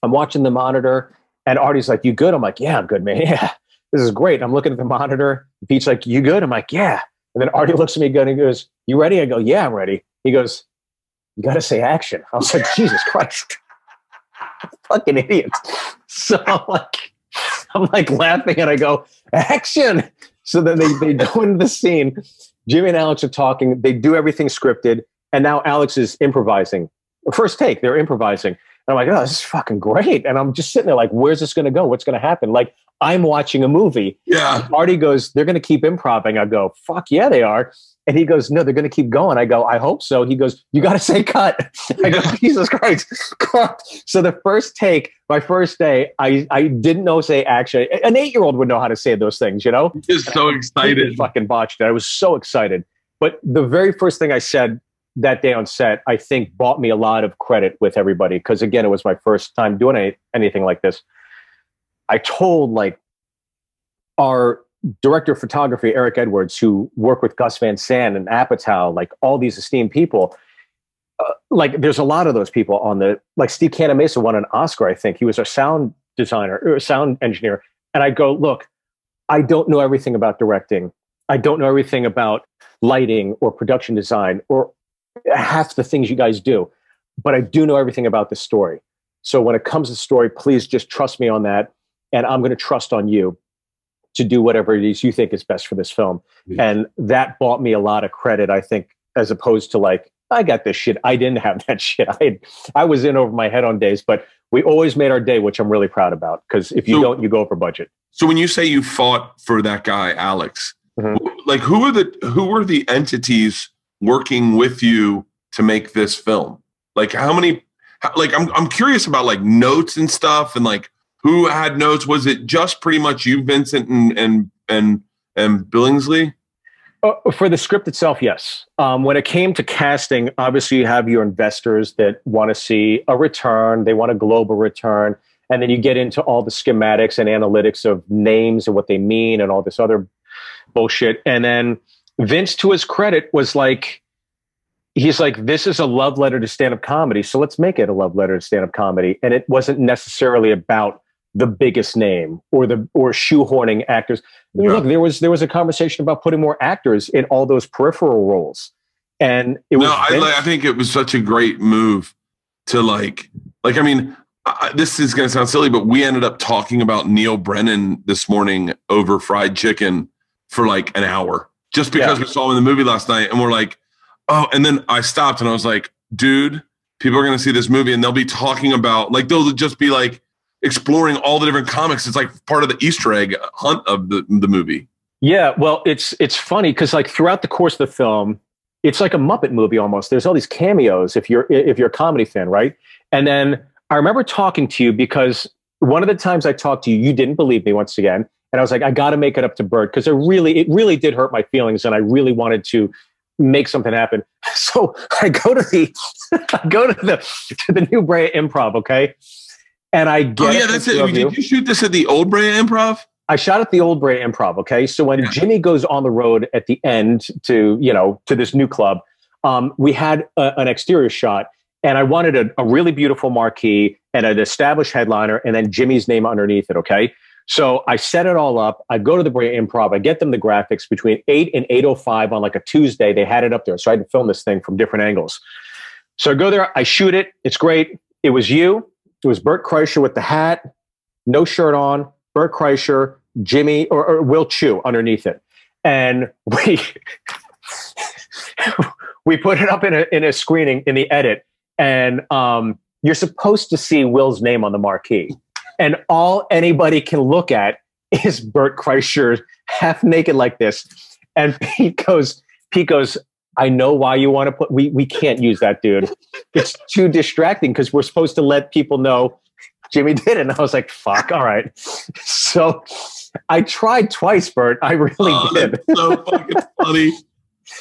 I'm watching the monitor, and Artie's like, you good? I'm like, yeah, I'm good, man. Yeah, this is great. I'm looking at the monitor. Pete's like, you good? I'm like, yeah. And then Artie looks at me good and he goes, you ready? I go, yeah, I'm ready. He goes, you got to say action. I was like, Jesus Christ. Fucking idiots. So I'm like laughing, and I go, action. So then they go into the scene. Jimmy and Alex are talking. They do everything scripted. And now Alex is improvising. First take, they're improvising. And I'm like, oh, this is fucking great. And I'm just sitting there like, where's this going to go? What's going to happen? Like, I'm watching a movie. Yeah. And Artie goes, they're going to keep improvising. I go, fuck yeah, they are. And he goes, no, they're going to keep going. I go, I hope so. He goes, you got to say cut. I go, Jesus Christ, cut. So the first take, my first day, I didn't know say action. An 8-year-old would know how to say those things, Just so excited. I fucking botched it. I was so excited. But the very first thing I said that day on set, I think bought me a lot of credit with everybody. Because again, it was my first time doing anything like this. I told like our director of photography, Eric Edwards, who worked with Gus Van Sant and Apatow, like all these esteemed people. Like there's a lot of those people on like Steve Canamesa won an Oscar, I think. He was a sound designer or sound engineer. And I go, look, I don't know everything about directing. I don't know everything about lighting or production design or half the things you guys do, but I do know everything about the story. So when it comes to story, please just trust me on that. And I'm going to trust on you to do whatever it is you think is best for this film. Yeah. And that bought me a lot of credit, I think, as opposed to like, I got this shit. I didn't have that shit. I was in over my head on days, but we always made our day, which I'm really proud about. Because if you don't, you go over budget. So when you say you fought for that guy, Alex, like who were the entities working with you to make this film? Like I'm curious about like notes and stuff, and like who had notes. Was it just pretty much you, Vincent, and Billingsley? For the script itself, yes. When it came to casting, obviously you have your investors that want to see a return. They want a global return. And then you get into all the schematics and analytics of names and what they mean and all this other bullshit. And then Vince, to his credit, was like, he's like, this is a love letter to stand-up comedy, so let's make it a love letter to stand-up comedy. And it wasn't necessarily about the biggest name or shoehorning actors. I mean, look, there was a conversation about putting more actors in all those peripheral roles, and it was. I think it was such a great move to like I mean, this is going to sound silly, but we ended up talking about Neil Brennan this morning over fried chicken for like an hour. Just because we saw him in the movie last night, and we're like, oh, and then I stopped and I was like, dude, people are going to see this movie and they'll be talking about, like, they'll just be like exploring all the different comics. It's like part of the Easter egg hunt of the movie. Yeah, well, it's funny because like throughout the course of the film, it's like a Muppet movie almost. There's all these cameos if you're a comedy fan, right? And then I remember talking to you because one of the times I talked to you, you didn't believe me once again, and I was like, I got to make it up to Bert because it really did hurt my feelings, and I really wanted to make something happen. So I go to the New Brea Improv, okay, and I get. Oh yeah, that's it. Did you shoot this at the Old Brea Improv? I shot at the Old Brea Improv. Okay. So when Jimmy goes on the road at the end to this new club, we had an exterior shot and I wanted a really beautiful marquee and an established headliner and then Jimmy's name underneath it. Okay. So I set it all up. I go to the Brea Improv. I get them the graphics between 8 and 8:05 on like a Tuesday. They had it up there. So I had to film this thing from different angles. So I go there. I shoot it. It's great. It was you. It was Bert Kreischer with the hat, no shirt on. Bert Kreischer, Jimmy, or Will Chu underneath it. And we put it up in a screening in the edit. And you're supposed to see Will's name on the marquee. And all anybody can look at is Bert Kreischer half naked like this. And Pete goes, I know why you want to put, we can't use that, dude. It's too distracting because we're supposed to let people know Jimmy did it. And I was like, fuck, all right. So I tried twice, Bert. I really did. That's so fucking funny.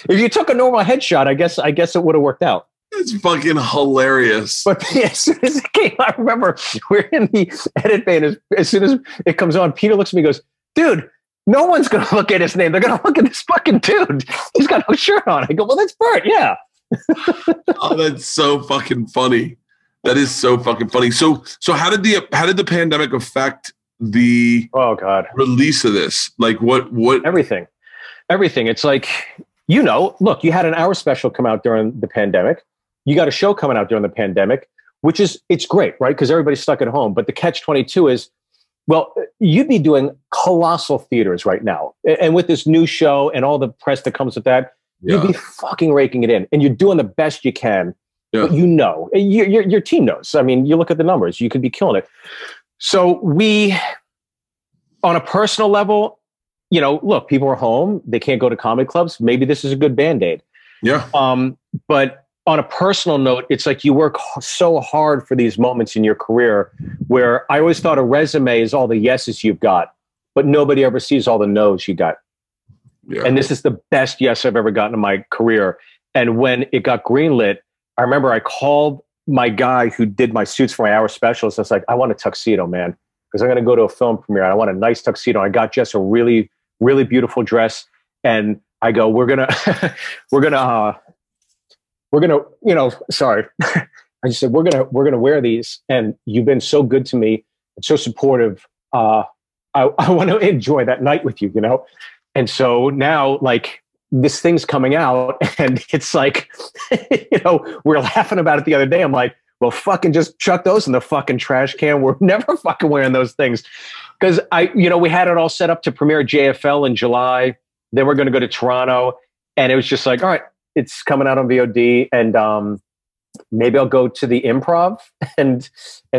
If you took a normal headshot, I guess it would have worked out. It's fucking hilarious. But as soon as it came, I remember we're in the edit bay, and as soon as it comes on, Peter looks at me and goes, dude, no one's going to look at his name. They're going to look at this fucking dude. He's got no shirt on. I go, well, that's Bert. Yeah. Oh, that's so fucking funny. That is so fucking funny. So how did the pandemic affect the release of this? Like what everything. It's like, look, you had an hour special come out during the pandemic. You got a show coming out during the pandemic, which is, it's great, right? Because everybody's stuck at home. But the catch-22 is, well, you'd be doing colossal theaters right now. And with this new show and all the press that comes with that, you'd be fucking raking it in. And you're doing the best you can. Yeah. But your team knows. I mean, you look at the numbers, you could be killing it. So we, on a personal level, look, people are home. They can't go to comedy clubs. Maybe this is a good Band-Aid. Yeah. But on a personal note, it's like you work so hard for these moments in your career where I always thought a resume is all the yeses you've got, but nobody ever sees all the no's you got. Yeah. And this is the best yes I've ever gotten in my career. And when it got greenlit, I remember I called my guy who did my suits for my hour specials. I was like, I want a tuxedo, man, because I'm going to go to a film premiere. I want a nice tuxedo. I got just a really, really beautiful dress. And I go, we're going to, sorry. I just said, we're going to wear these. And you've been so good to me and so supportive. I want to enjoy that night with you, And so now, like, this thing's coming out and it's like, we're laughing about it the other day. I'm like, well, fucking just chuck those in the fucking trash can. We're never fucking wearing those things. Cause we had it all set up to premiere JFL in July. Then we're going to go to Toronto and it was just like, all right, it's coming out on VOD and maybe I'll go to the Improv and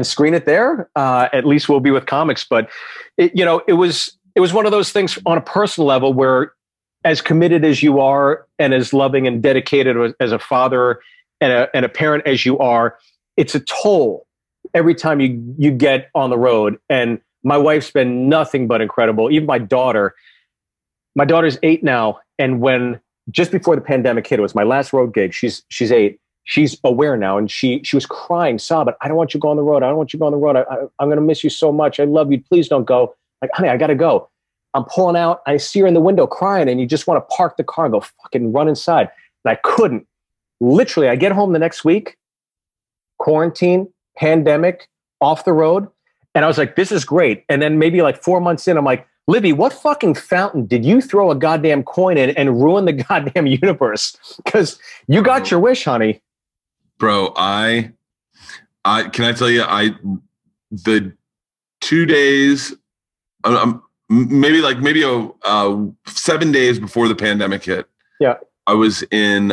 screen it there. At least we'll be with comics, but it was one of those things on a personal level where, as committed as you are and as loving and dedicated as a father and a parent as you are, it's a toll every time you get on the road. And my wife's been nothing but incredible. Even my daughter's 8 now. And just before the pandemic hit, it was my last road gig. She's 8. She's aware now. And she was crying, sobbing. I don't want you to go on the road. I don't want you to go on the road. I'm going to miss you so much. I love you. Please don't go. Like, honey, I got to go. I'm pulling out. I see her in the window crying and you just want to park the car and go fucking run inside. And I couldn't. Literally, I get home the next week, quarantine, pandemic, off the road. And I was like, this is great. And then maybe like 4 months in, I'm like, Libby, what fucking fountain did you throw a goddamn coin in and ruin the goddamn universe? Because you got your wish, honey. Bro, I can I tell you, the 2 days, maybe 7 days before the pandemic hit. Yeah. I was in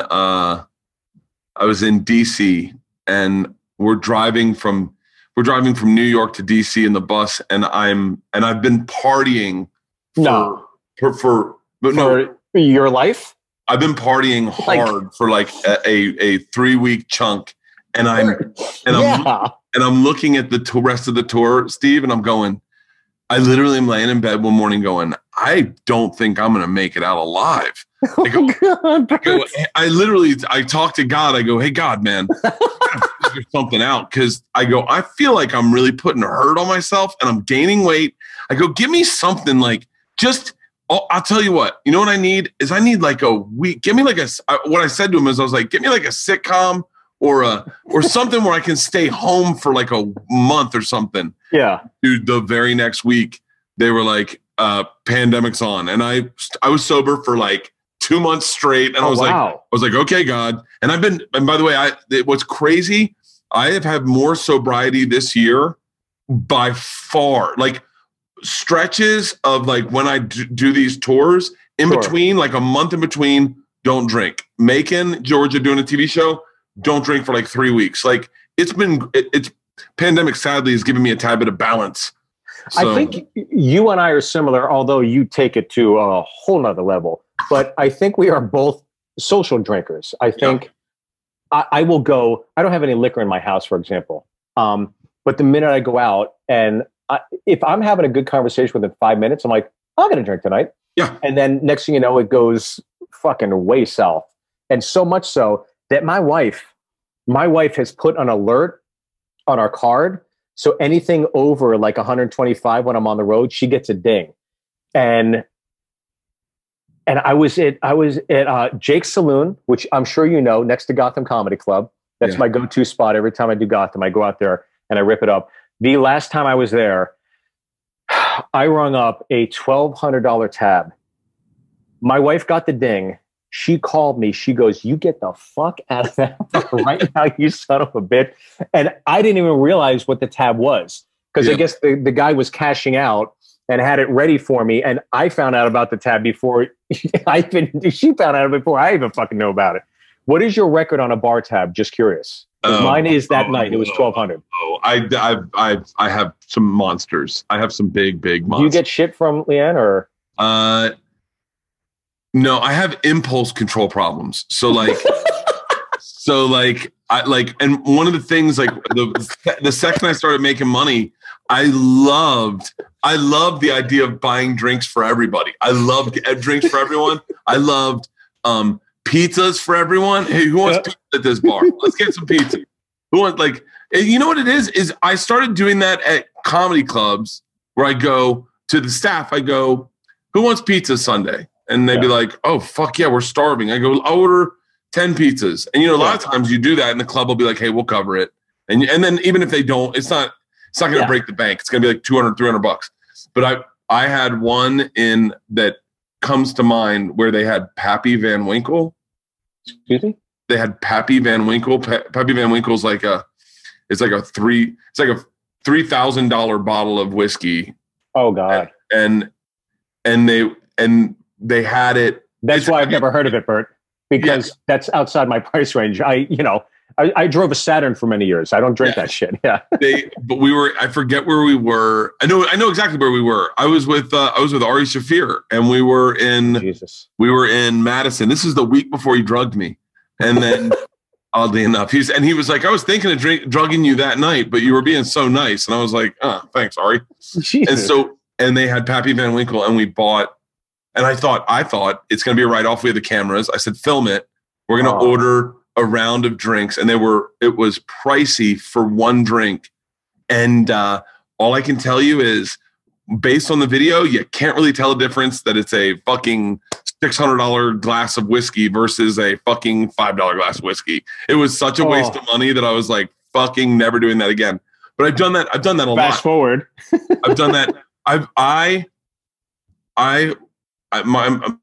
DC and we're driving from New York to DC in the bus, and I've been partying for your life. I've been partying hard for like a 3-week chunk, and I'm looking at the rest of the tour, Steve, and I'm going. I literally am laying in bed one morning going, I don't think I'm going to make it out alive. I talk to God. I go, hey, God, man, figure something out. Because I go, I feel like I'm really putting a hurt on myself and I'm gaining weight. I go, give me something like I'll tell you what, you know what I need is I need like a week. Give me like what I said to him is I was like, give me like a sitcom or something where I can stay home for like a month or something. Yeah. Dude, the very next week they were like, pandemic's on. And I was sober for like 2 months straight. And I was like, okay, God. And by the way, what's crazy, I have had more sobriety this year by far, like stretches of like when I do these tours in between, like a month in between, don't drink. Macon, Georgia, doing a TV show, don't drink for like 3 weeks. Like it's pandemic sadly has given me a tad bit of balance. So, I think you and I are similar, although you take it to a whole nother level. But I think we are both social drinkers. I think I will go. I don't have any liquor in my house, for example. But the minute I go out and if I'm having a good conversation within 5 minutes, I'm like, I'm going to drink tonight. Yeah. And then next thing you know, it goes fucking way south. And so much so that my wife has put an alert on our card. So anything over like 125 when I'm on the road, she gets a ding. And I was at Jake's Saloon, which I'm sure you know, next to Gotham Comedy Club. That's my go-to spot. Every time I do Gotham, I go out there and I rip it up. The last time I was there, I rung up a $1,200 tab. My wife got the ding. She called me. She goes, you get the fuck out of that right now, you son of a bitch. And I didn't even realize what the tab was because I guess the guy was cashing out and had it ready for me. And I found out about the tab before she found out before I even fucking know about it. What is your record on a bar tab? Just curious. Mine is that night. It was 1,200. I have some monsters. I have some big monsters. Do you get shit from Leanne or? No, I have impulse control problems. So like, and one of the things like the second I started making money, I loved the idea of buying drinks for everybody. I loved drinks for everyone. I loved pizzas for everyone. Hey, who wants pizza at this bar? Let's get some pizza. Who wants you know what it is I started doing that at comedy clubs where I go to the staff. I go, who wants pizza Sunday? And they'd be like, oh, fuck yeah, we're starving. I go, I'll order 10 pizzas. And, a lot of times you do that and the club will be like, hey, we'll cover it. And then even if they don't, it's not going to break the bank. It's going to be like $200, $300. But I had one in that comes to mind where they had Pappy Van Winkle. Excuse me? They had Pappy Van Winkle. Pappy Van Winkle's like a $3,000 bottle of whiskey. Oh God. And they had it. That's why I've never heard of it, Bert, because that's outside my price range. I drove a Saturn for many years. I don't drink that shit. Yeah. I forget where we were. I know exactly where we were. I was with Ari Shaffir and we were in Madison. This is the week before he drugged me. And then oddly enough, he was like, I was thinking of drugging you that night, but you were being so nice. And I was like, oh, thanks, Ari. Jesus. And they had Pappy Van Winkle and we bought, and I thought it's going to be a write-off. We had the cameras. I said, film it. We're going to order a round of drinks. And it was pricey for one drink. And all I can tell you is based on the video, you can't really tell the difference that it's a fucking $600 glass of whiskey versus a fucking $5 glass of whiskey. It was such a waste of money that I was like, fucking never doing that again. But I've done that a lot. Fast forward. I've done that.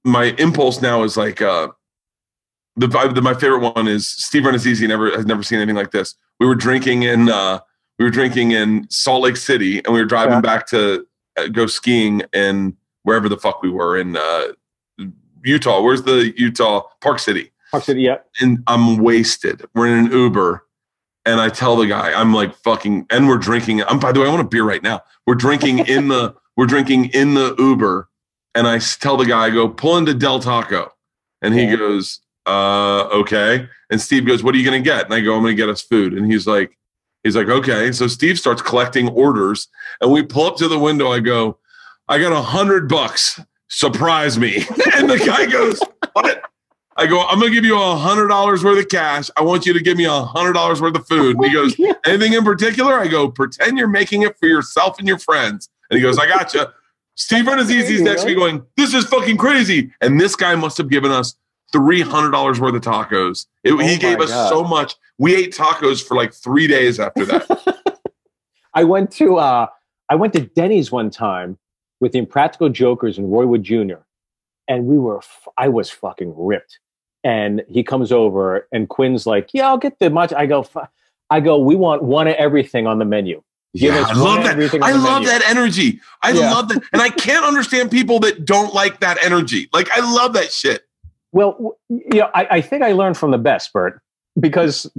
My impulse now is like my favorite one is Steve Byrne has never seen anything like this. We were drinking in Salt Lake City and we were driving back to go skiing in wherever the fuck we were in Utah. Where's the Utah? Park City. Park City, yeah. And I'm wasted. We're in an Uber And I tell the guy, I'm like fucking, and we're drinking. By the way, I want a beer right now. We're drinking in the Uber. And I tell the guy, I go, pull into Del Taco. And he goes, okay. And Steve goes, what are you going to get? And I go, I'm going to get us food. And he's like, okay. So Steve starts collecting orders and we pull up to the window. I go, I got $100. Surprise me. And the guy goes, what? I go, I'm going to give you $100 worth of cash. I want you to give me $100 worth of food. And he goes, anything in particular? I go, pretend you're making it for yourself and your friends. And he goes, I got you. Steve Byrne is easy. He's next to me going, this is fucking crazy. And this guy must have given us $300 worth of tacos. He gave us so much. We ate tacos for like 3 days after that. I went to Denny's one time with the Impractical Jokers and Roy Wood Jr. And I was fucking ripped. And he comes over and Quinn's like, yeah, I'll get the much. I go, we want one of everything on the menu. I love that. I love that energy. I love that. And I can't understand people that don't like that energy. Like, I love that shit. Well, I think I learned from the best, Bert, because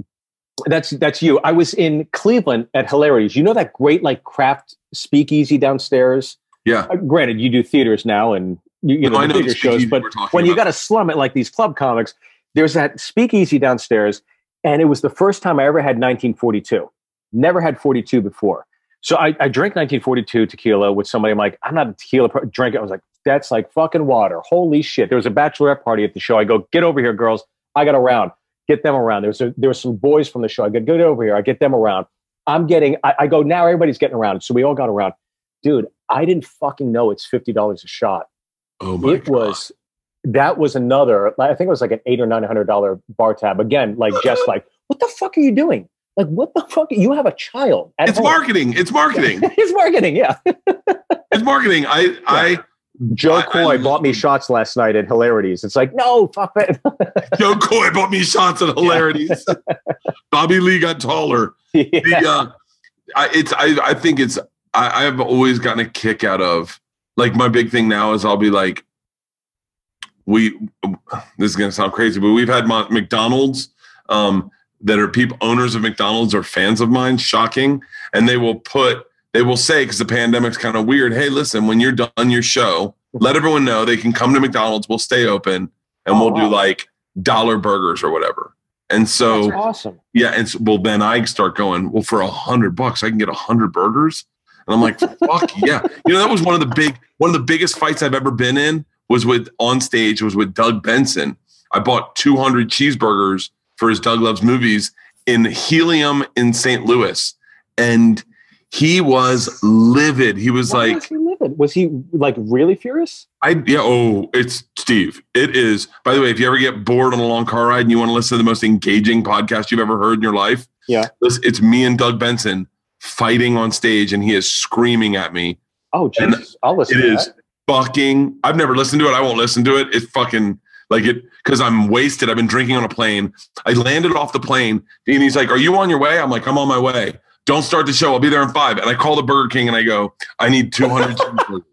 that's you. I was in Cleveland at Hilarities. You know that great like craft speakeasy downstairs? Yeah. Granted, you do theaters now and you know the theater shows, but when you got to slum it like these club comics, there's that speakeasy downstairs. And it was the first time I ever had 1942. Never had 42 before. So I drank 1942 tequila with somebody. I'm like, I'm not a tequila drinker. I was like, that's like fucking water. Holy shit. There was a bachelorette party at the show. I go, get over here, girls. I got around. Get them around. There were some boys from the show. I go, get over here. I get them around. I go, now everybody's getting around. So we all got around. Dude, I didn't fucking know it's $50 a shot. Oh my God. That was another, I think it was like an $800 or $900 bar tab. Again, like just like, what the fuck are you doing? Like, what the fuck? You have a child. It's home. Marketing. It's marketing. It's marketing. Yeah. It's marketing. Joe Coy bought me shots last night at Hilarities. It's like, no, fuck that. Joe Coy bought me shots at Hilarities. Bobby Lee got taller. Yeah. I think I have always gotten a kick out of, like, my big thing now is I'll be like, this is going to sound crazy, but we've had McDonald's, that are owners of McDonald's or fans of mine, shocking. And they will say, because the pandemic's kind of weird, hey, listen, when you're done your show, let everyone know they can come to McDonald's, we'll stay open, and we'll do like $1 burgers or whatever. And so, that's awesome. Yeah. And so, well, then I start going, well, for $100, I can get 100 burgers. And I'm like, fuck yeah. You know, that was one of the biggest fights I've ever been in was with Doug Benson. I bought 200 cheeseburgers for his Doug Loves Movies in Helium in St. Louis. And he was livid. He was Why was he livid? Was he like really furious? It's Steve. It is. By the way, if you ever get bored on a long car ride and you want to listen to the most engaging podcast you've ever heard in your life, it's me and Doug Benson fighting on stage and he is screaming at me. Oh, Jesus. I'll listen to that. It is fucking, I've never listened to it. I won't listen to it. It's fucking like it, because I'm wasted. I've been drinking on a plane. I landed off the plane and he's like, are you on your way? I'm like, I'm on my way. Don't start the show. I'll be there in 5. And I call the Burger King and I go, I need 200 cheeseburgers.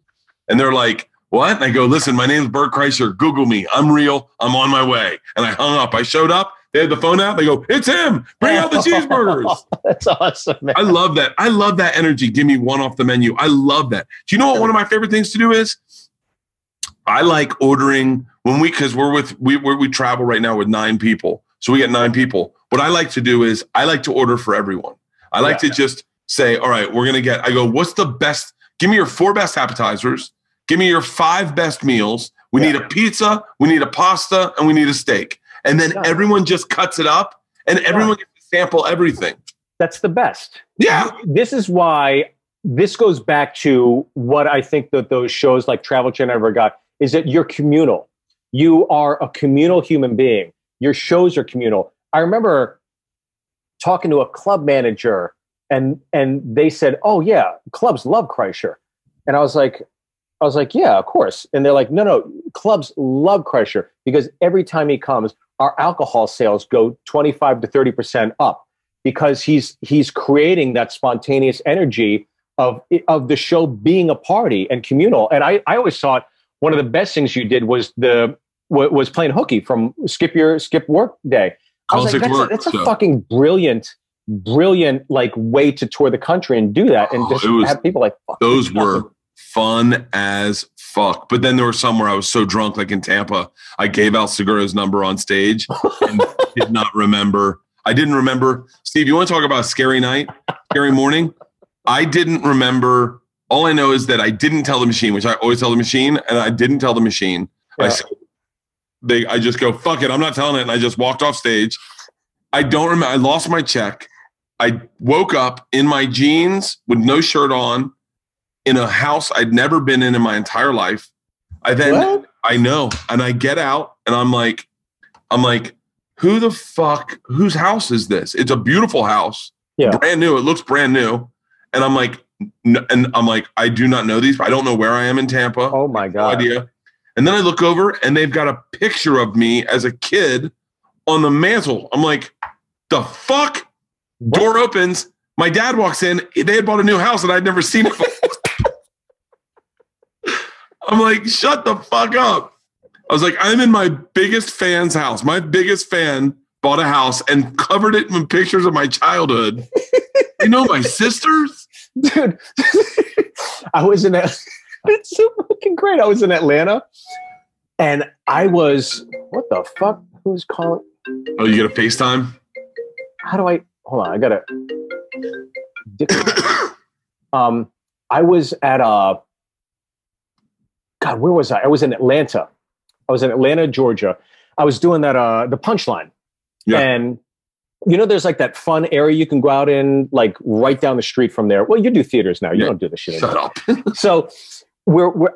And they're like, what? And I go, listen, my name's Bert Kreischer. Google me. I'm real. I'm on my way. And I hung up. I showed up. They had the phone out. They go, it's him. Bring out the cheeseburgers. That's awesome, man. I love that. I love that energy. Give me one off the menu. I love that. Do you know what one of my favorite things to do is? I like ordering because we travel right now with 9 people. So we get 9 people. What I like to do is I like to order for everyone. I like to just say, all right, I go, what's the best? Give me your 4 best appetizers. Give me your 5 best meals. We need a pizza, we need a pasta, and we need a steak. And then everyone just cuts it up and everyone gets to sample everything. That's the best. Yeah. This is why this goes back to what I think that those shows like Travel Channel ever got is that you're communal. You are a communal human being. Your shows are communal. I remember talking to a club manager and they said, oh yeah, clubs love Kreischer. And I was like, yeah, of course. And they're like, no, clubs love Kreischer because every time he comes, our alcohol sales go 25 to 30% up because he's creating that spontaneous energy of the show being a party and communal. And I always thought one of the best things you did was playing hooky from Skip Work Day. I was like, that's a fucking brilliant brilliant like way to tour the country and do that and just have people like, fuck, those were fun as fuck. But then there were some where I was so drunk, like in Tampa, I gave out Segura's number on stage and did not remember. I didn't remember. Steve, you want to talk about a scary night, scary morning? I didn't remember. All I know is that I didn't tell the machine, which I always tell the machine, and I didn't tell the machine. Yeah. I just go, fuck it, I'm not telling it, and I just walked off stage. I don't remember. I lost my check. I woke up in my jeans with no shirt on in a house I'd never been in my entire life. I know, and I get out, and I'm like, who the fuck? Whose house is this? It's a beautiful house, brand new. It looks brand new, and I'm like, I do not know these. I don't know where I am in Tampa. Oh my God. No idea. And then I look over and they've got a picture of me as a kid on the mantle. I'm like, the fuck? What? Door opens. My dad walks in. They had bought a new house and I'd never seen it before. I'm like, shut the fuck up. I was like, I'm in my biggest fan's house. My biggest fan bought a house and covered it in pictures of my childhood. You know my sisters? Dude, I was in that. It's so fucking great. I was in Atlanta and I was, what the fuck? Who's calling? Oh, you get a FaceTime? How do I, hold on. I got to, I was at God, where was I? I was in Atlanta. I was in Atlanta, Georgia. I was doing that, the Punchline. Yeah. And you know, there's like that fun area you can go out in, like right down the street from there. Well, you do theaters now. You don't do the shit anymore. Shut up. So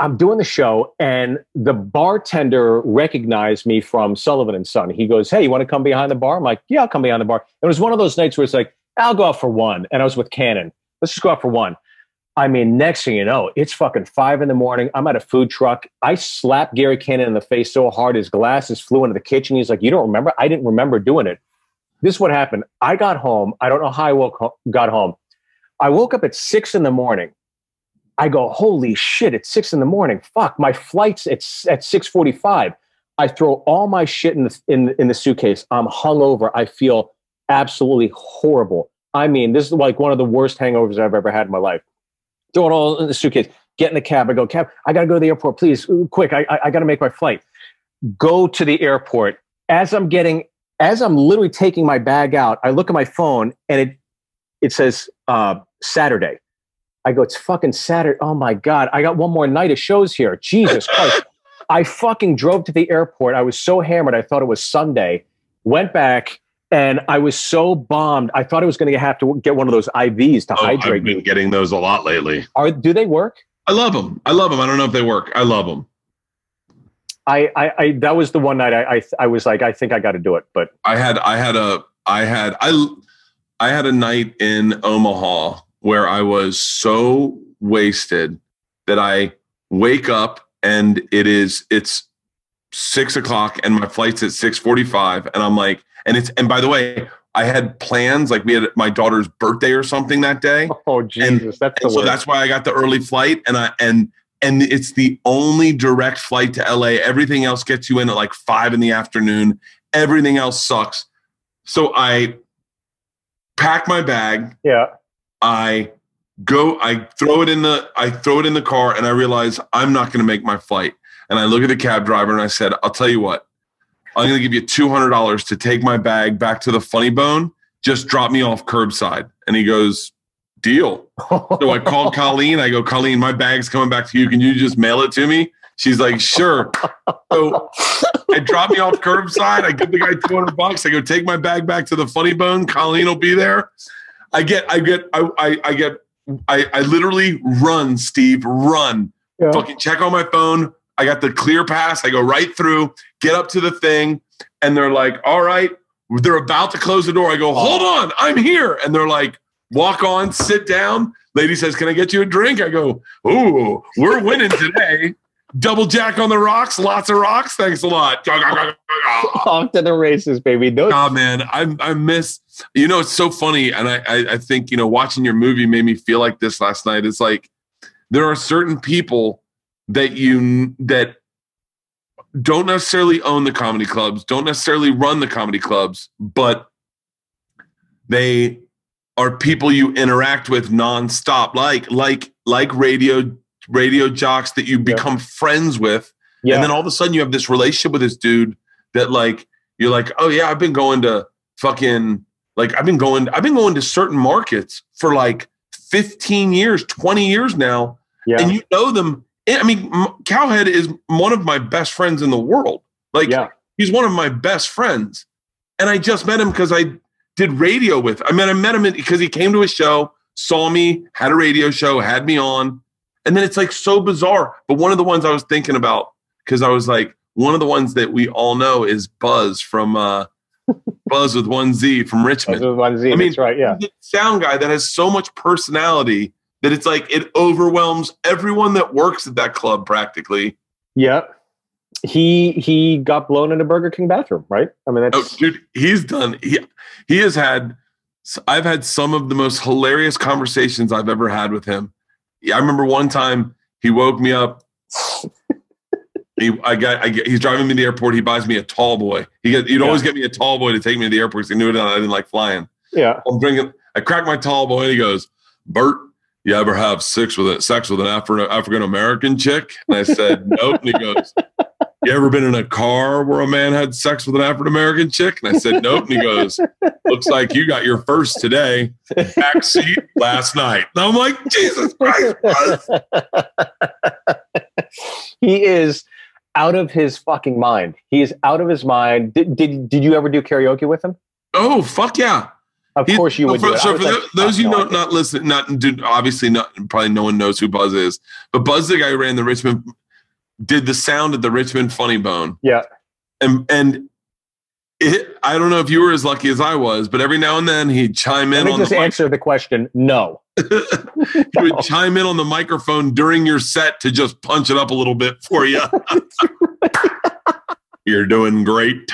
I'm doing the show, and the bartender recognized me from Sullivan and Son. He goes, "Hey, you want to come behind the bar?" I'm like, "Yeah, I'll come behind the bar." It was one of those nights where it's like, "I'll go out for one," and I was with Cannon. Let's just go out for one. I mean, next thing you know, it's fucking 5 a.m. I'm at a food truck. I slapped Gary Cannon in the face so hard his glasses flew into the kitchen. He's like, "You don't remember?" I didn't remember doing it. This is what happened. I got home. I don't know how I got home. I woke up at 6 a.m. I go, holy shit, it's 6 a.m. Fuck, my flight's at 6:45. I throw all my shit in the suitcase. I'm hungover. I feel absolutely horrible. I mean, this is like one of the worst hangovers I've ever had in my life. Throw it all in the suitcase. Get in the cab. I go, cab, I got to go to the airport, please, quick. I got to make my flight. Go to the airport. As I'm literally taking my bag out, I look at my phone and it says Saturday. I go, it's fucking Saturday. Oh my God. I got one more night of shows here. Jesus Christ. I fucking drove to the airport. I was so hammered. I thought it was Sunday. Went back and I was so bombed. I thought I was going to have to get one of those IVs to hydrate. I've been getting those a lot lately. Do they work? I love them. I don't know if they work. I love them. I that was the one night I was like, I think I got to do it. But I had a night in Omaha where I was so wasted that I wake up and it's 6 o'clock and my flight's at 6:45 and I'm like, and by the way, I had plans, like we had my daughter's birthday or something that day. Oh Jesus, so that's why I got the early flight and it's the only direct flight to LA. Everything else gets you in at like 5 p.m. Everything else sucks. So I pack my bag. Yeah. I throw it in the car and I realize I'm not going to make my flight. And I look at the cab driver and I said, I'll tell you what, I'm going to give you $200 to take my bag back to the Funny Bone. Just drop me off curbside. And he goes, deal. So I called Colleen. I go, Colleen, my bag's coming back to you. Can you just mail it to me? She's like, sure. So I drop me off curbside. I give the guy $200. I go, take my bag back to the Funny Bone. Colleen will be there. I literally run, Steve, run. Yeah. Fucking check on my phone. I got the clear pass. I go right through, get up to the thing. And they're like, all right, they're about to close the door. I go, hold on, I'm here. And they're like, walk on, sit down. Lady says, can I get you a drink? I go, ooh, we're winning today. Double jack on the rocks, lots of rocks. Thanks a lot. Off to the races, baby. Oh man, I miss. You know, it's so funny, and I think watching your movie made me feel like this last night. It's like there are certain people that don't necessarily own the comedy clubs, don't necessarily run the comedy clubs, but they are people you interact with nonstop, like radio jocks that you become friends with. Yeah. And then all of a sudden you have this relationship with this dude that like, you're like, oh yeah, I've been going to fucking, like, I've been going to certain markets for like 15 years, 20 years now. Yeah. And you know them. I mean, Cowhead is one of my best friends in the world. Like, he's one of my best friends. And I just met him because I did radio with. I met him because he came to a show, saw me, had a radio show, had me on. And then it's like so bizarre. But one of the ones I was thinking about, because I was like, one of the ones that we all know is Buzz from Buzz with one Z from Richmond. Buzz with one Z, I mean, that's right, yeah. He's a sound guy that has so much personality that it's like it overwhelms everyone that works at that club practically. Yeah. He got blown in a Burger King bathroom, right? I mean, that's... Oh, dude, he has had, I've had some of the most hilarious conversations I've ever had with him. I remember one time he woke me up. He's driving me to the airport. He buys me a tall boy. He'd always get me a tall boy to take me to the airport because he knew that I didn't like flying. Yeah. I crack my tall boy and he goes, Bert, you ever have sex with an African-American chick? And I said, nope. And he goes, you ever been in a car where a man had sex with an African-American chick? And I said, nope. And he goes, looks like you got your first today, backseat last night. And I'm like, Jesus Christ. He is out of his fucking mind. He is out of his mind. Did you ever do karaoke with him? Oh, fuck yeah. Of course you would. So for those you know, not listening, obviously probably no one knows who Buzz is, but Buzz, the guy who ran the Richmond, did the sound at the Richmond Funny Bone. Yeah. And I don't know if you were as lucky as I was, but every now and then he'd chime in. Let me just answer the question. No. He would chime in on the microphone during your set to just punch it up a little bit for you. You're doing great.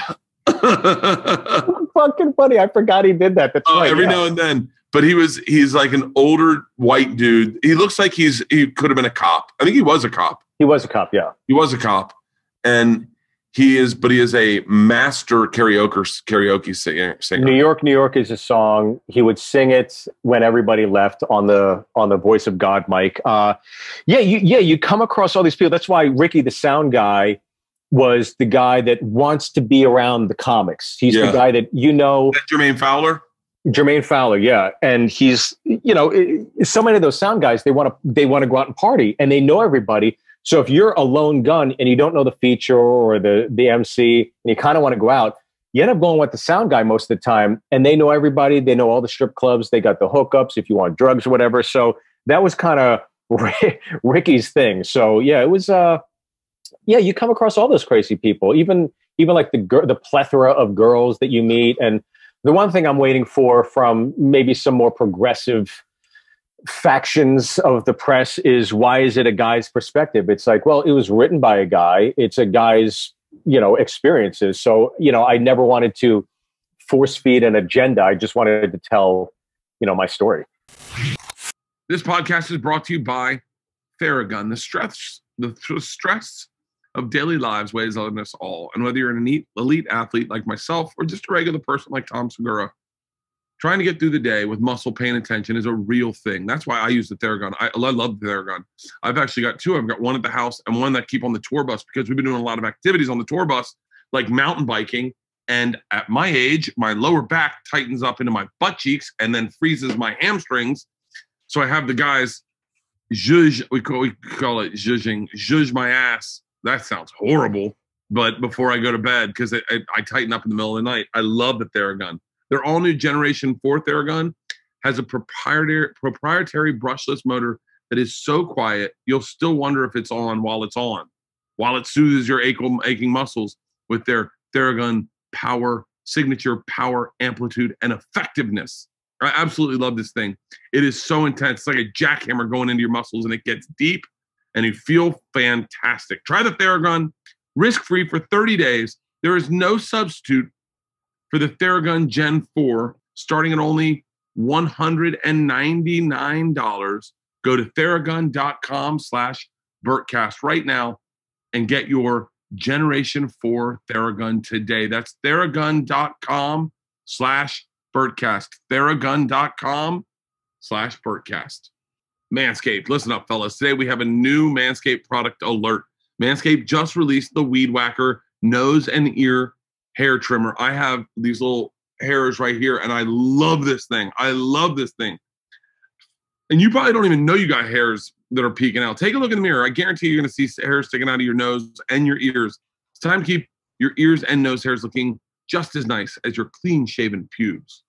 Fucking funny. I forgot he did that. That's right, every now and then. But he's like an older white dude. He looks like he could have been a cop. I think he was a cop. He was a cop, yeah. He was a cop. And he is a master karaoke singer. New York is a song. He would sing it when everybody left on the Voice of God mic. You come across all these people. That's why Ricky, the sound guy, was the guy that wants to be around the comics. He's the guy that, That's Jermaine Fowler? Jermaine Fowler, yeah. And he's, so many of those sound guys, they want to go out and party and they know everybody. So if you're a lone gun and you don't know the feature or the MC and you kind of want to go out, you end up going with the sound guy most of the time. And they know everybody. They know all the strip clubs. They got the hookups if you want drugs or whatever. So that was kind of Ricky's thing. So yeah, it was, you come across all those crazy people, even like the plethora of girls that you meet. And the one thing I'm waiting for from maybe some more progressive factions of the press is, why is it a guy's perspective? It's like, well, it was written by a guy. It's a guy's, experiences. So, I never wanted to force feed an agenda. I just wanted to tell, my story. This podcast is brought to you by Theragun. The stress of daily lives weighs on us all. And whether you're an elite athlete like myself or just a regular person like Tom Segura, trying to get through the day with muscle pain and tension is a real thing. That's why I use the Theragun. I love the Theragun. I've actually got two. I've got one at the house and one that I keep on the tour bus, because we've been doing a lot of activities on the tour bus, like mountain biking. And at my age, my lower back tightens up into my butt cheeks and then freezes my hamstrings. So I have the guys zhuzh, we call it zhuzh my ass. That sounds horrible. But before I go to bed, because I tighten up in the middle of the night. I love the Theragun. Their all-new Generation 4 Theragun has a proprietary brushless motor that is so quiet, you'll still wonder if it's on, while it soothes your aching muscles with their Theragun signature power, amplitude, and effectiveness. I absolutely love this thing. It is so intense. It's like a jackhammer going into your muscles, and it gets deep, and you feel fantastic. Try the Theragun risk-free for 30 days. There is no substitute for the Theragun Gen 4, starting at only $199. Go to theragun.com/Bertcast right now and get your Generation 4 Theragun today. That's theragun.com/Bertcast. Bertcast. Theragun.com/Bertcast. Manscaped. Listen up, fellas. Today we have a new Manscaped product alert. Manscaped just released the Weed Whacker nose and ear hair trimmer. I have these little hairs right here, and I love this thing. I love this thing. And you probably don't even know you got hairs that are peeking out. Take a look in the mirror. I guarantee you're going to see hairs sticking out of your nose and your ears. It's time to keep your ears and nose hairs looking just as nice as your clean-shaven pubes.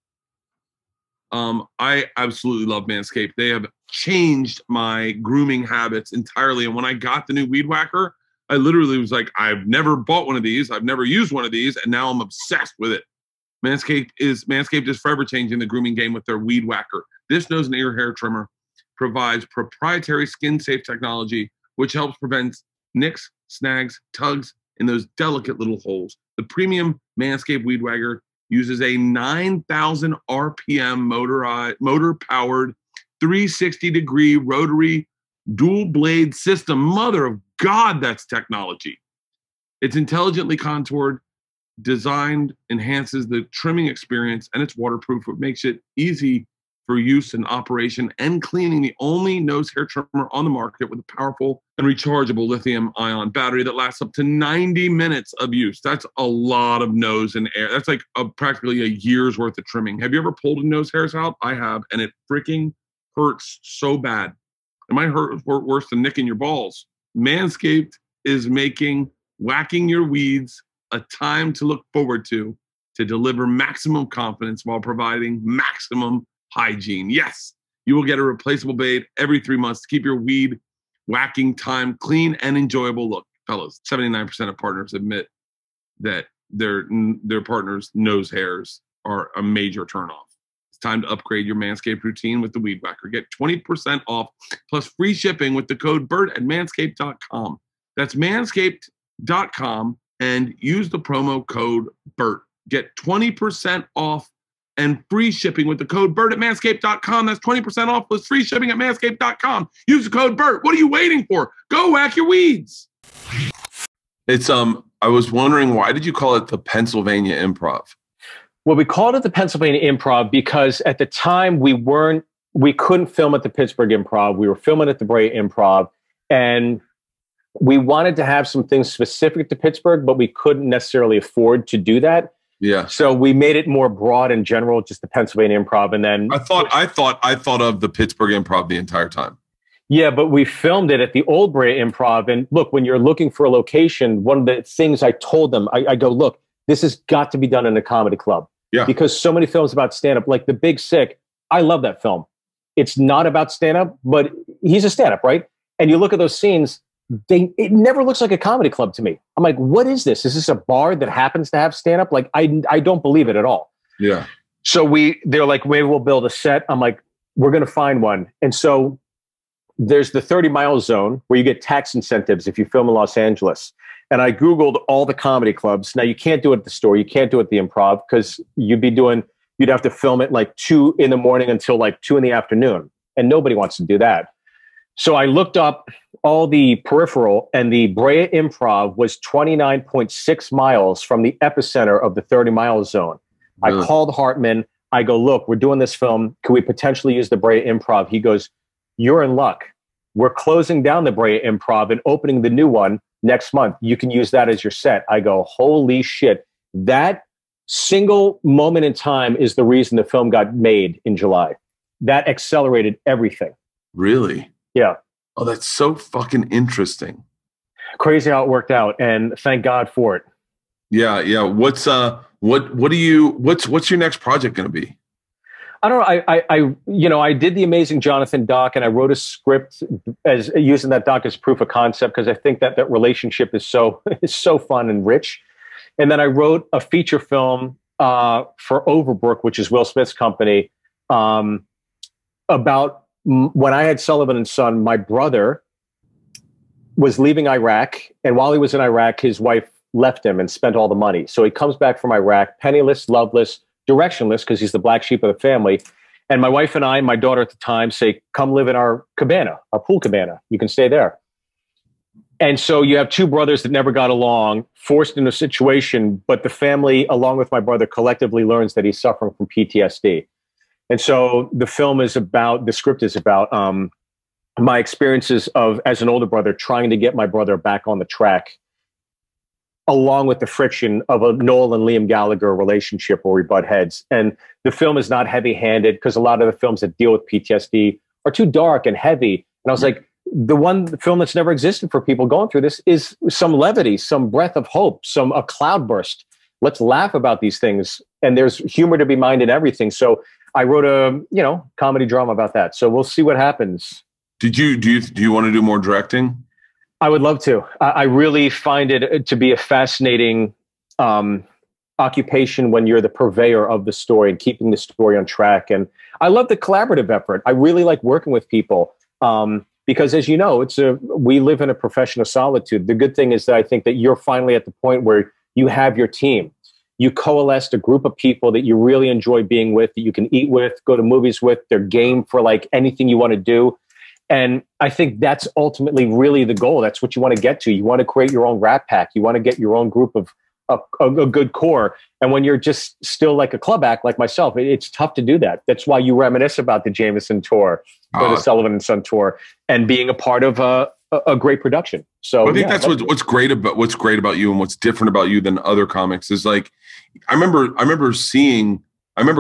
I absolutely love Manscaped. They have changed my grooming habits entirely. And when I got the new Weed Whacker, I literally was like, I've never bought one of these. I've never used one of these. And now I'm obsessed with it. Manscaped is forever changing the grooming game with their Weed Whacker. This nose and ear hair trimmer provides proprietary skin-safe technology, which helps prevent nicks, snags, tugs in those delicate little holes. The premium Manscaped Weed Whacker uses a 9,000 RPM motor-powered 360-degree rotary dual-blade system. Mother of God, that's technology. It's intelligently contoured, designed, enhances the trimming experience, and it's waterproof. It makes it easy for use and operation and cleaning. The only nose hair trimmer on the market with a powerful and rechargeable lithium-ion battery that lasts up to 90 minutes of use. That's a lot of nose and air. That's like practically a year's worth of trimming. Have you ever pulled a nose hairs out? I have, and it freaking hurts so bad. It might hurt worse than nicking your balls. Manscaped is making whacking your weeds a time to look forward to deliver maximum confidence while providing maximum hygiene. Yes, you will get a replaceable blade every 3 months to keep your weed whacking time clean and enjoyable. Look, fellas, 79% of partners admit that their partner's nose hairs are a major turnoff. It's time to upgrade your Manscaped routine with the Weed Whacker. Get 20% off plus free shipping with the code BERT at manscaped.com. That's manscaped.com and use the promo code BERT. Get 20% off and free shipping with the code BERT at manscaped.com. That's 20% off plus free shipping at manscaped.com. Use the code BERT. What are you waiting for? Go whack your weeds. It's I was wondering, why did you call it the Pennsylvania Improv? Well, we called it the Pennsylvania Improv because at the time we couldn't film at the Pittsburgh Improv. We were filming at the Brea Improv, and we wanted to have some things specific to Pittsburgh, but we couldn't necessarily afford to do that. Yeah. So we made it more broad and general, just the Pennsylvania Improv. And then I thought of the Pittsburgh Improv the entire time. Yeah, but we filmed it at the old Brea Improv. And look, when you're looking for a location, one of the things I told them, I go, look, this has got to be done in a comedy club. Yeah. Because so many films about stand-up, like The Big Sick, I love that film. It's not about stand-up, but he's a stand-up, right? And you look at those scenes, it never looks like a comedy club to me. I'm like, what is this? Is this a bar that happens to have stand-up? Like, I don't believe it at all. Yeah. So they're like, maybe we'll build a set. I'm like, we're going to find one. And so there's the 30-mile zone where you get tax incentives if you film in Los Angeles. And I Googled all the comedy clubs. Now, you can't do it at the store. You can't do it at the Improv because you'd have to film it like 2 in the morning until like 2 in the afternoon. And nobody wants to do that. So I looked up all the peripheral, and the Brea Improv was 29.6 miles from the epicenter of the 30-mile zone. Really? I called Hartman. I go, look, we're doing this film. Could we potentially use the Brea Improv? He goes, you're in luck. We're closing down the Brea Improv and opening the new one next month. You can use that as your set. I go, holy shit. That single moment in time is the reason the film got made in July. That accelerated everything. Really? Yeah. Oh, that's so fucking interesting. Crazy how it worked out, and thank God for it. Yeah, yeah. What's your next project going to be? I don't know. I did the Amazing Jonathan doc, and I wrote a script as using that doc as proof of concept because I think that relationship is so fun and rich. And then I wrote a feature film for Overbrook, which is Will Smith's company, about when I had Sullivan and Son. My brother was leaving Iraq, and while he was in Iraq, his wife left him and spent all the money. So he comes back from Iraq, penniless, loveless, directionless, because he's the black sheep of the family. And my wife and I, my daughter at the time, say, come live in our cabana, our pool cabana. You can stay there. And so you have two brothers that never got along, forced into a situation, but the family, along with my brother, collectively learns that he's suffering from PTSD. And so the script is about my experiences of, as an older brother, trying to get my brother back on the track, along with the friction of a Noel and Liam Gallagher relationship where we butt heads. And the film is not heavy-handed because a lot of the films that deal with PTSD are too dark and heavy. And I was like, the film that's never existed for people going through this is some levity, some breath of hope, a cloudburst. Let's laugh about these things. And there's humor to be mined in everything. So I wrote a, comedy drama about that. So we'll see what happens. Do you want to do more directing? I would love to. I really find it to be a fascinating occupation when you're the purveyor of the story and keeping the story on track. And I love the collaborative effort. I really like working with people because, as you know, we live in a profession of solitude. The good thing is that I think that you're finally at the point where you have your team. You coalesced a group of people that you really enjoy being with, that you can eat with, go to movies with. They're game for like anything you want to do. And I think that's ultimately really the goal. That's what you want to get to. You want to create your own Rat Pack. You want to get your own group of a good core. And when you're just still like a club act like myself, it's tough to do that. That's why you reminisce about the Jameson tour or the Sullivan and Son tour and being a part of a great production. So I think that's what's great about you and what's different about you than other comics is like, I remember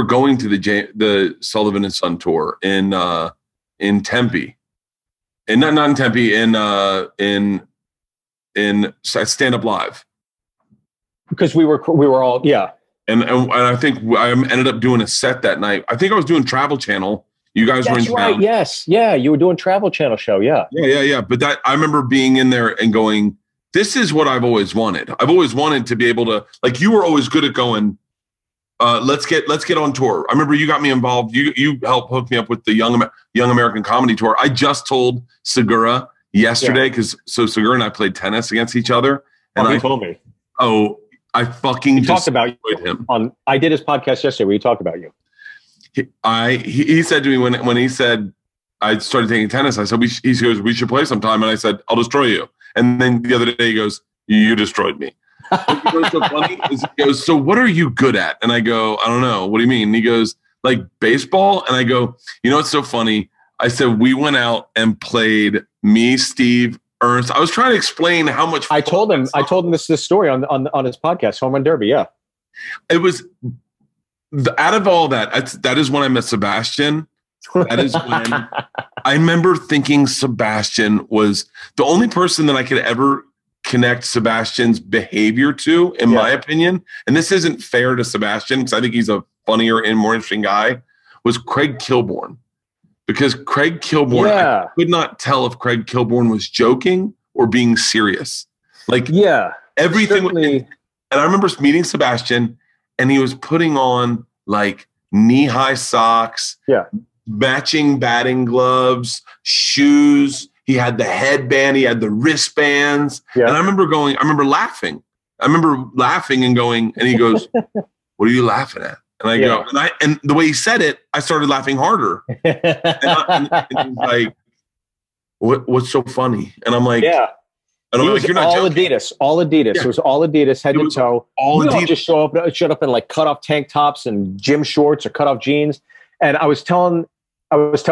going to the Sullivan and Son tour in Tempe. And not in Tempe, in Stand Up Live, because we were all and I think I ended up doing a set that night. I think I was doing Travel Channel. You guys were in town. Right. Yes, yeah, you were doing Travel Channel show. Yeah. But I remember being in there and going, "This is what I've always wanted. I've always wanted to be able to like." You were always good at going. Let's get on tour. I remember you got me involved. You helped hook me up with the Young American Comedy Tour. I just told Segura yesterday because Segura and I played tennis against each other, and he told me. Oh, I fucking talked about him. I did his podcast yesterday where he talked about you. He said to me when he said I started taking tennis, I said he goes, we should play sometime, and I said I'll destroy you. And then the other day he goes, you destroyed me. What's so funny is he goes, so what are you good at? And I go, I don't know. What do you mean? And he goes, like baseball? And I go, what's so funny? I said, we went out and played me, Steve, Ernst. I was trying to explain how much I told him this story on his podcast, Home Run Derby. Yeah. It was out of all that is when I met Sebastian. That is when I remember thinking Sebastian was the only person that I could ever connect Sebastian's behavior to, in my opinion, and this isn't fair to Sebastian because I think he's a funnier and more interesting guy, was Craig Kilborn. Because Craig Kilborn, I could not tell if Craig Kilborn was joking or being serious. Like, everything. And I remember meeting Sebastian, and he was putting on like knee-high socks, matching batting gloves, shoes. He had the headband. He had the wristbands. Yeah. And I remember laughing. And going, and he goes, what are you laughing at? And I go, and the way he said it, I started laughing harder. and he's like, what's so funny? And I'm like, and I'm like, you're not all joking. All Adidas. Yeah. It was all Adidas, head to toe. All Adidas. Just showed up in like cut off tank tops and gym shorts or cut off jeans. And I was telling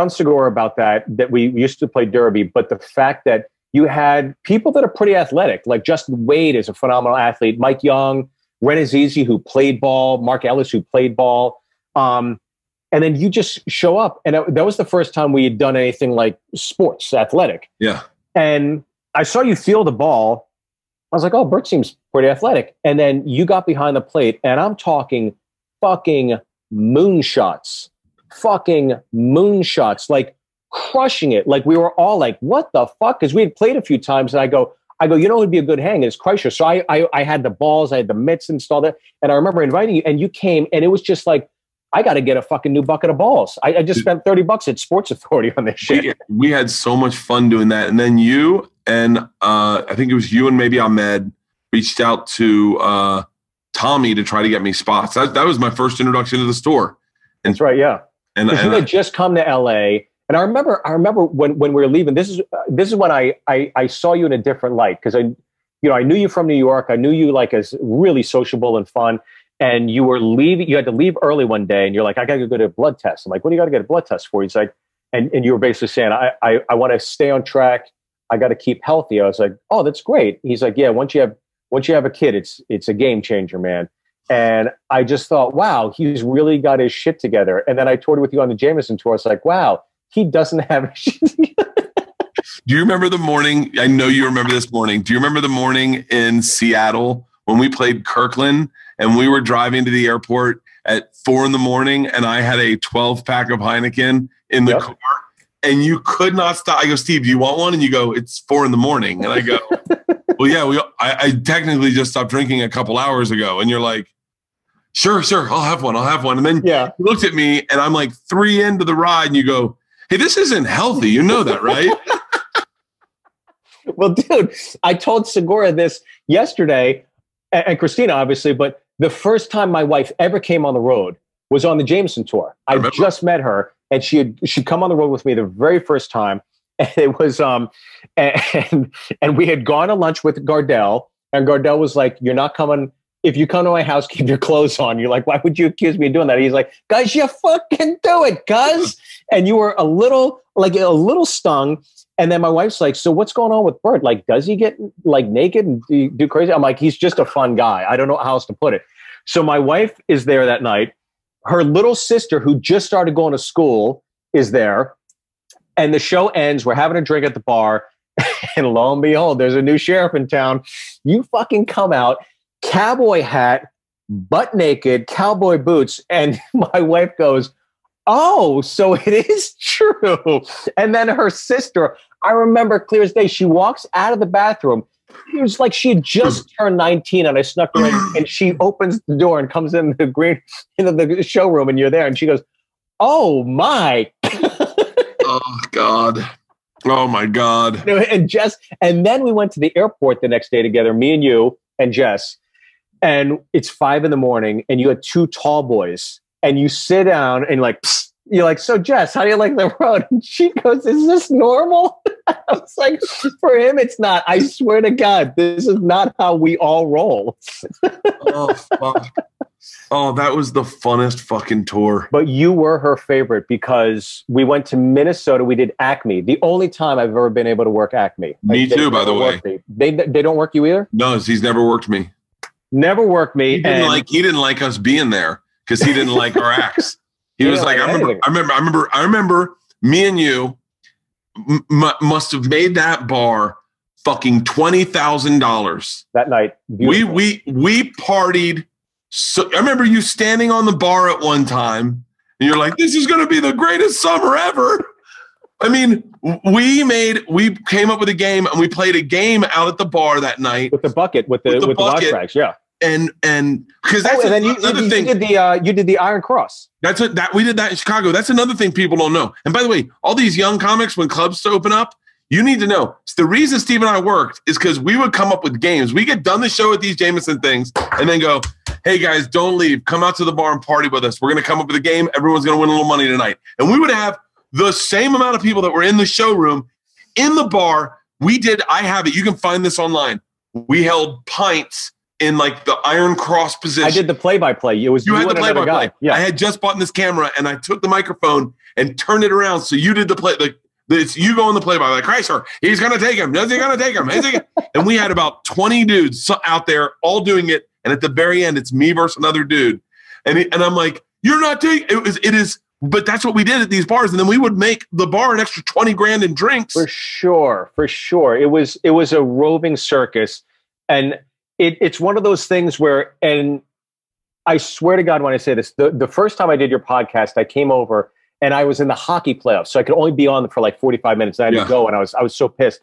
Segura about that we used to play derby, but the fact that you had people that are pretty athletic, like Justin Wade is a phenomenal athlete, Mike Young, Ren Azizi, who played ball, Mark Ellis, who played ball. And then you just show up. And that was the first time we had done anything like sports, athletic. Yeah. And I saw you feel the ball. I was like, oh, Bert seems pretty athletic. And then you got behind the plate, and I'm talking fucking moonshots, like crushing it. Like we were all like, what the fuck? Because we had played a few times, and I go, who'd be a good hang is Kreischer. So I had the balls, I had the mitts installed it. And I remember inviting you, and you came, and it was just like, I got to get a fucking new bucket of balls. I just spent $30 at Sports Authority on this shit. We had so much fun doing that. And then you and I think it was you and maybe Ahmed reached out to Tommy to try to get me spots. That was my first introduction to the store. That's right, yeah. And you had just come to LA, And I remember when we were leaving, this is when I saw you in a different light. Cause I knew you from New York. I knew you like as really sociable and fun. And you were leaving, you had to leave early one day and you're like, I got to go to a blood test. I'm like, what do you got to get a blood test for? He's like, and you were basically saying, I want to stay on track. I got to keep healthy. I was like, oh, that's great. He's like, yeah, once you have a kid, it's a game changer, man. And I just thought, wow, he's really got his shit together. And then I toured with you on the Jameson tour. It's like, wow, he doesn't have his shit together. Do you remember the morning? I know you remember this morning. Do you remember the morning in Seattle when we played Kirkland and we were driving to the airport at 4 a.m. and I had a 12-pack of Heineken in the car and you could not stop. I go, Steve, do you want one? And you go, it's 4 a.m. And I go, well, yeah, I technically just stopped drinking a couple hours ago. And you're like, sure, I'll have one. And then you looked at me and I'm like 3 into the ride and you go, hey, this isn't healthy. You know that, right? Well, dude, I told Segura this yesterday and Christina, obviously, but the first time my wife ever came on the road was on the Jameson tour. I just met her and she'd come on the road with me the very first time. And it was, and we had gone to lunch with Gardell and Gardell was like, you're not coming. If you come to my house, keep your clothes on. You're like, why would you accuse me of doing that? He's like, guys, you fucking do it, cuz. And you were a little stung. And then my wife's like, so what's going on with Bert? Like, does he get like naked and do crazy? I'm like, he's just a fun guy. I don't know how else to put it. So my wife is there that night. Her little sister, who just started going to school, is there. And the show ends. We're having a drink at the bar. And lo and behold, there's a new sheriff in town. You fucking come out, cowboy hat, butt naked, cowboy boots. And my wife goes, oh, so it is true. And then her sister, I remember clear as day, she walks out of the bathroom. It was like she had just turned 19 and I snuck her in and she opens the door and comes into the showroom and you're there. And she goes, oh my. Oh God. Oh my God. And then we went to the airport the next day together, me and you and Jess. And it's 5 a.m. and you had 2 tall boys and you sit down and you're like, so Jess, how do you like the road? And she goes, is this normal? I was like, for him, it's not. I swear to God, this is not how we all roll. Oh, fuck. Oh, that was the funnest fucking tour. But you were her favorite because we went to Minnesota. We did Acme. The only time I've ever been able to work Acme. Me too, by the way. They don't work you either? No, he's never worked me. Never worked me. He didn't like us being there because he didn't like our acts. He was like, I remember me and you must have made that bar fucking $20,000 that night. Beautiful. We partied. So I remember you standing on the bar at one time and you're like, this is going to be the greatest summer ever. I mean, we came up with a game and we played a game out at the bar that night with the bucket, with the bucket. Tracks, yeah. And because that's another thing. You did the Iron Cross. We did that in Chicago. That's another thing people don't know. And by the way, all these young comics, when clubs open up, you need to know. The reason Steve and I worked is because we would come up with games. We get done the show with these Jameson things and then go, hey guys, don't leave. Come out to the bar and party with us. We're going to come up with a game. Everyone's going to win a little money tonight. And we would have the same amount of people that were in the showroom in the bar. I have it. You can find this online. We held pints in like the Iron Cross position. I did the play-by-play. You had the play-by-play. Yeah. I had just bought this camera and I took the microphone and turned it around. So you did the play. It's you go on the play-by like Kreischer. He's going to take him. Is he going to take him? And we had about 20 dudes out there all doing it. And at the very end, it's me versus another dude. And I'm like, you're not doing it is. But that's what we did at these bars. And then we would make the bar an extra 20 grand in drinks. For sure. It was a roving circus. And it's one of those things where, and I swear to God, when I say this, the first time I did your podcast, I came over and I was in the hockey playoffs. So I could only be on for like 45 minutes. And I had to go and I was so pissed.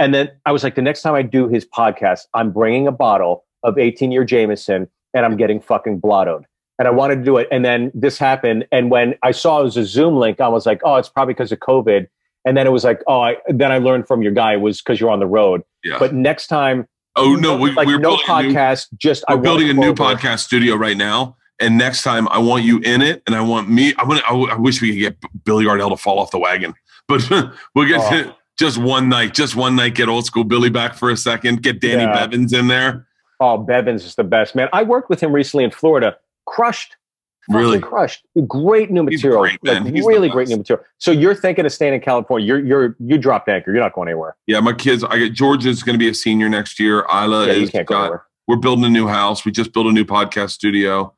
And then I was like, the next time I do his podcast, I'm bringing a bottle of 18-year Jameson and I'm getting fucking blottoed. And I wanted to do it. And then this happened. And when I saw it was a Zoom link, I was like, oh, it's probably because of COVID. And then it was like, then I learned from your guy it was because you're on the road. Yeah. But next time, we're podcast. we're building a new podcast studio right now. And next time, I want you in it, and I want me. I wish we could get Billy Ardell to fall off the wagon, but we'll get to just one night. Just one night, get old school Billy back for a second. Get Danny Bevins in there. Oh, Bevins is the best, man. I worked with him recently in Florida. Crushed. Really crushed. Great new material. He's great, man. He's really great new material. So you're thinking of staying in California. You dropped anchor. You're not going anywhere. Yeah, my kids. Georgia's going to be a senior next year. Isla is. Can't go anywhere. We're building a new house. We just built a new podcast studio.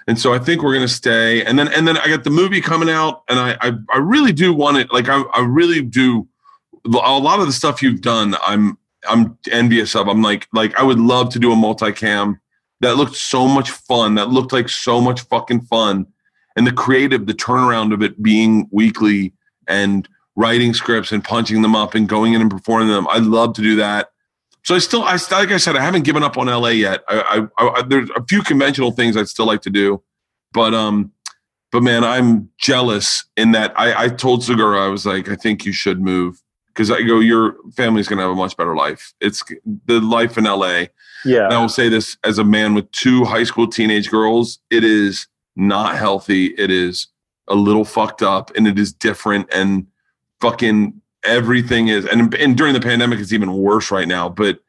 And so I think we're going to stay. And then I got the movie coming out, and I really do want it. Like I really do. A lot of the stuff you've done, I'm envious of. I'm like I would love to do a multicam. That looked so much fun. That looked like so much fucking fun. And the turnaround of it being weekly and writing scripts and punching them up and going in and performing them. I'd love to do that. So like I said, I haven't given up on LA yet. There's a few conventional things I'd still like to do, but man, I'm jealous in that I told Segura, I was like, I think you should move, because I go, your family's going to have a much better life. It's the life in LA. Yeah. And I will say this as a man with 2 high school teenage girls, it is not healthy. It is a little fucked up, and it is different, and fucking everything is, and during the pandemic, it's even worse right now. But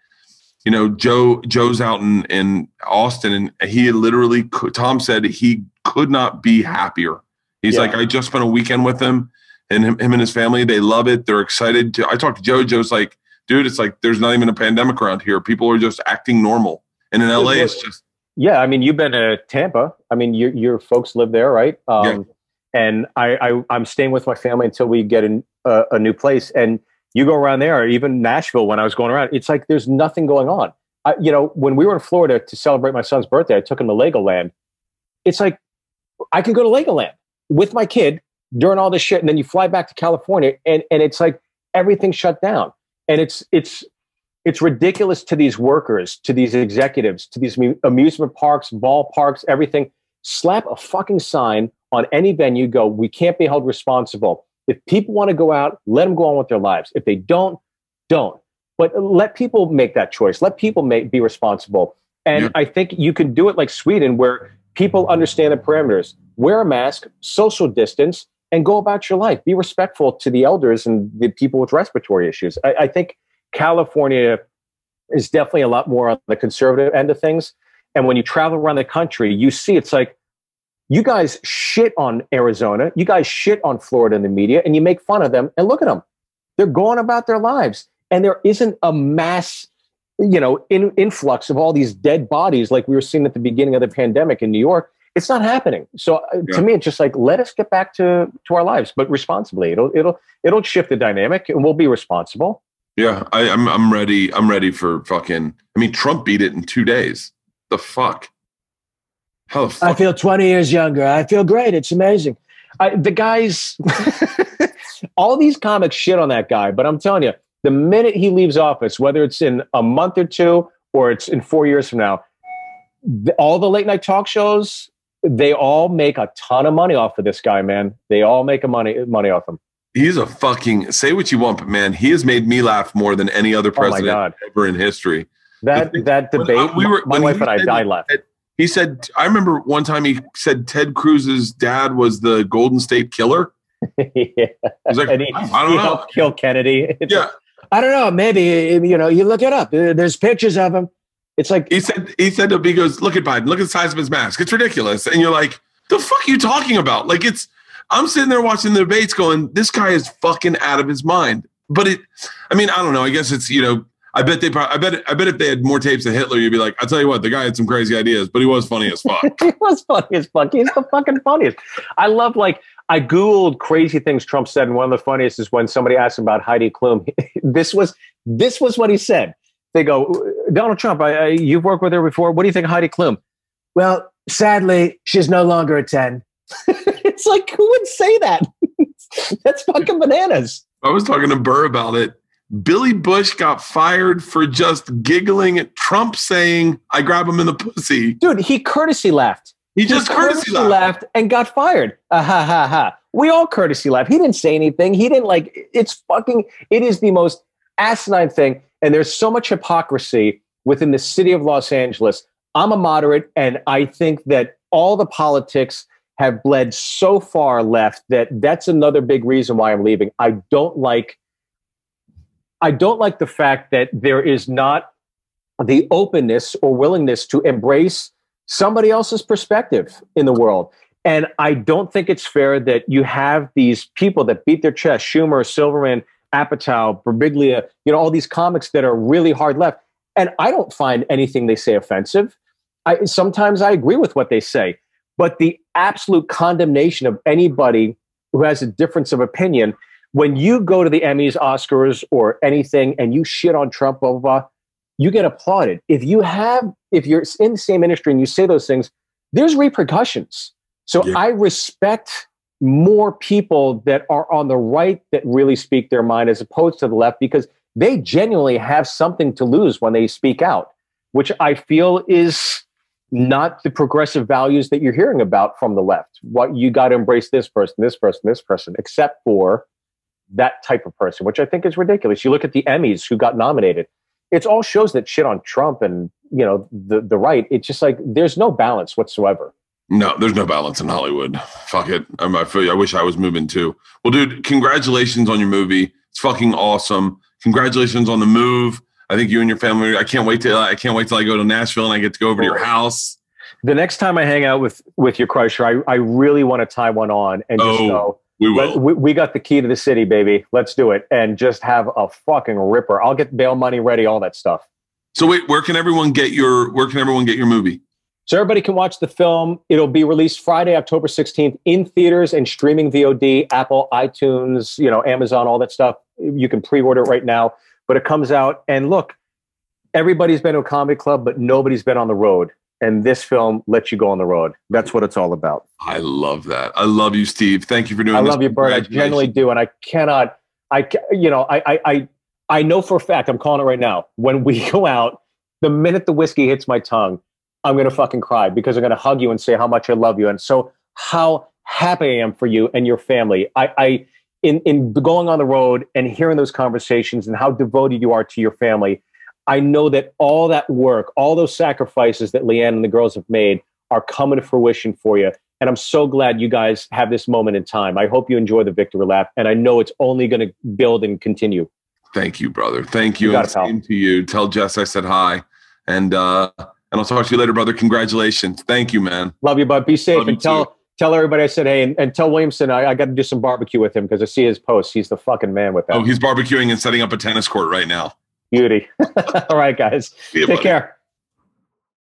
you know, Joe's out in Austin, and he literally Tom said he could not be happier. He's like, I just spent a weekend with him, and him and his family, they love it. They're excited. I talked to Joe. Joe's like, dude, it's like there's not even a pandemic around here. People are just acting normal. And in LA, it's just I mean, you've been to Tampa. I mean, your folks live there, right? And I'm staying with my family until we get a new place. And you go around there, or even Nashville, when I was going around, it's like there's nothing going on. When we were in Florida to celebrate my son's birthday, I took him to Legoland. It's like I can go to Legoland with my kid during all this shit, and then you fly back to California, and it's like everything's shut down. And it's ridiculous to these workers, to these executives, to these amusement parks, ballparks, everything. Slap a fucking sign on any venue, go, we can't be held responsible. If people want to go out, let them go on with their lives. If they don't. But let people make that choice. Let people be responsible. And I think you can do it like Sweden, where people understand the parameters. Wear a mask, social distance, and go about your life. Be respectful to the elders and the people with respiratory issues. I think California is definitely a lot more on the conservative end of things. And when you travel around the country, you see it's like, you guys shit on Arizona, you guys shit on Florida in the media, and you make fun of them, and look at them. They're going about their lives. And there isn't a mass, influx of all these dead bodies like we were seeing at the beginning of the pandemic in New York. It's not happening. So to me, it's just like, let us get back to our lives, but responsibly. It'll shift the dynamic, and we'll be responsible. Yeah, I'm ready. I'm ready for fucking. I mean, Trump beat it in 2 days. The fuck? How the fuck? I feel 20 years younger. I feel great. It's amazing. The guys, all these comics shit on that guy, but I'm telling you, the minute he leaves office, whether it's in a month or two or it's in 4 years from now, all the late night talk shows, they all make a ton of money off of this guy, man. They all make money off him. He's a fucking, say what you want, but man, he has made me laugh more than any other president ever in history. That debate, my wife and I died laughing. He said, I remember one time he said Ted Cruz's dad was the Golden State Killer. He's like, I don't know. Helped kill Kennedy. I don't know. Maybe, you look it up. There's pictures of him. It's like, he said, he goes, look at Biden, look at the size of his mask. It's ridiculous. And you're like, the fuck are you talking about? Like, I'm sitting there watching the debates going, this guy is fucking out of his mind. But I don't know. I guess it's, I bet if they had more tapes of Hitler, you'd be like, I'll tell you what, the guy had some crazy ideas, but he was funny as fuck. He was funny as fuck. He's the fucking funniest. I love, I Googled crazy things Trump said, and one of the funniest is when somebody asked him about Heidi Klum. This was what he said. They go, Donald Trump, you've worked with her before. What do you think of Heidi Klum? Well, sadly, she's no longer a 10. It's like, who would say that? That's fucking bananas. I was talking to Bert about it. Billy Bush got fired for just giggling at Trump saying, I grab him in the pussy. Dude, he courtesy laughed. He just courtesy laughed and got fired. Ha ha ha. We all courtesy laughed. He didn't say anything. He didn't it is the most asinine thing. And there's so much hypocrisy within the city of Los Angeles. I'm a moderate, and I think that all the politics have bled so far left that that's another big reason why I'm leaving. I don't like the fact that there is not the openness or willingness to embrace somebody else's perspective in the world. And I don't think it's fair that you have these people that beat their chest, Schumer, Silverman, Apatow, Birbiglia, all these comics that are really hard left. And I don't find anything they say offensive. Sometimes I agree with what they say, but the absolute condemnation of anybody who has a difference of opinion, when you go to the Emmys, Oscars, or anything, and you shit on Trump, blah, blah, blah, you get applauded. If you're in the same industry and you say those things, there's repercussions. So I respect more people that are on the right that really speak their mind as opposed to the left, because they genuinely have something to lose when they speak out, which I feel is not the progressive values that you're hearing about from the left. What you got to embrace this person, this person, this person, except for that type of person, which I think is ridiculous. You look at the Emmys who got nominated. It's all shows that shit on Trump and, the right. It's just like, there's no balance whatsoever. No, there's no balance in Hollywood. Fuck it. I wish I was moving too. Well, dude, congratulations on your movie. It's fucking awesome. Congratulations on the move. I think you and your family, I can't wait till I go to Nashville and I get to go over to your house. The next time I hang out with your Kreischer, I really want to tie one on and just go. We will. We got the key to the city, baby. Let's do it. And just have a fucking ripper. I'll get bail money ready, all that stuff. So wait, where can everyone get your movie? So everybody can watch the film. It'll be released Friday, October 16th in theaters and streaming VOD, Apple, iTunes, Amazon, all that stuff. You can pre-order it right now, but it comes out. And look, everybody's been to a comedy club, but nobody's been on the road. And this film lets you go on the road. That's what it's all about. I love that. I love you, Steve. Thank you for doing this. I love you, Bert. I genuinely do. And I cannot, I know for a fact, I'm calling it right now. When we go out, the minute the whiskey hits my tongue, I'm going to fucking cry because I'm going to hug you and say how much I love you. And so how happy I am for you and your family. In going on the road and hearing those conversations and how devoted you are to your family, I know that all that work, all those sacrifices that Leanne and the girls have made are coming to fruition for you. And I'm so glad you guys have this moment in time. I hope you enjoy the victory lap. And I know it's only going to build and continue. Thank you, brother. Thank you. And same to you. Tell Jess I said hi. And I'll talk to you later, brother. Congratulations. Thank you, man. Love you, bud. Be safe. And tell everybody I said, hey, and tell Williamson I got to do some barbecue with him because I see his posts. He's the fucking man with that. Oh, he's barbecuing and setting up a tennis court right now. Beauty. All right, guys. Take care.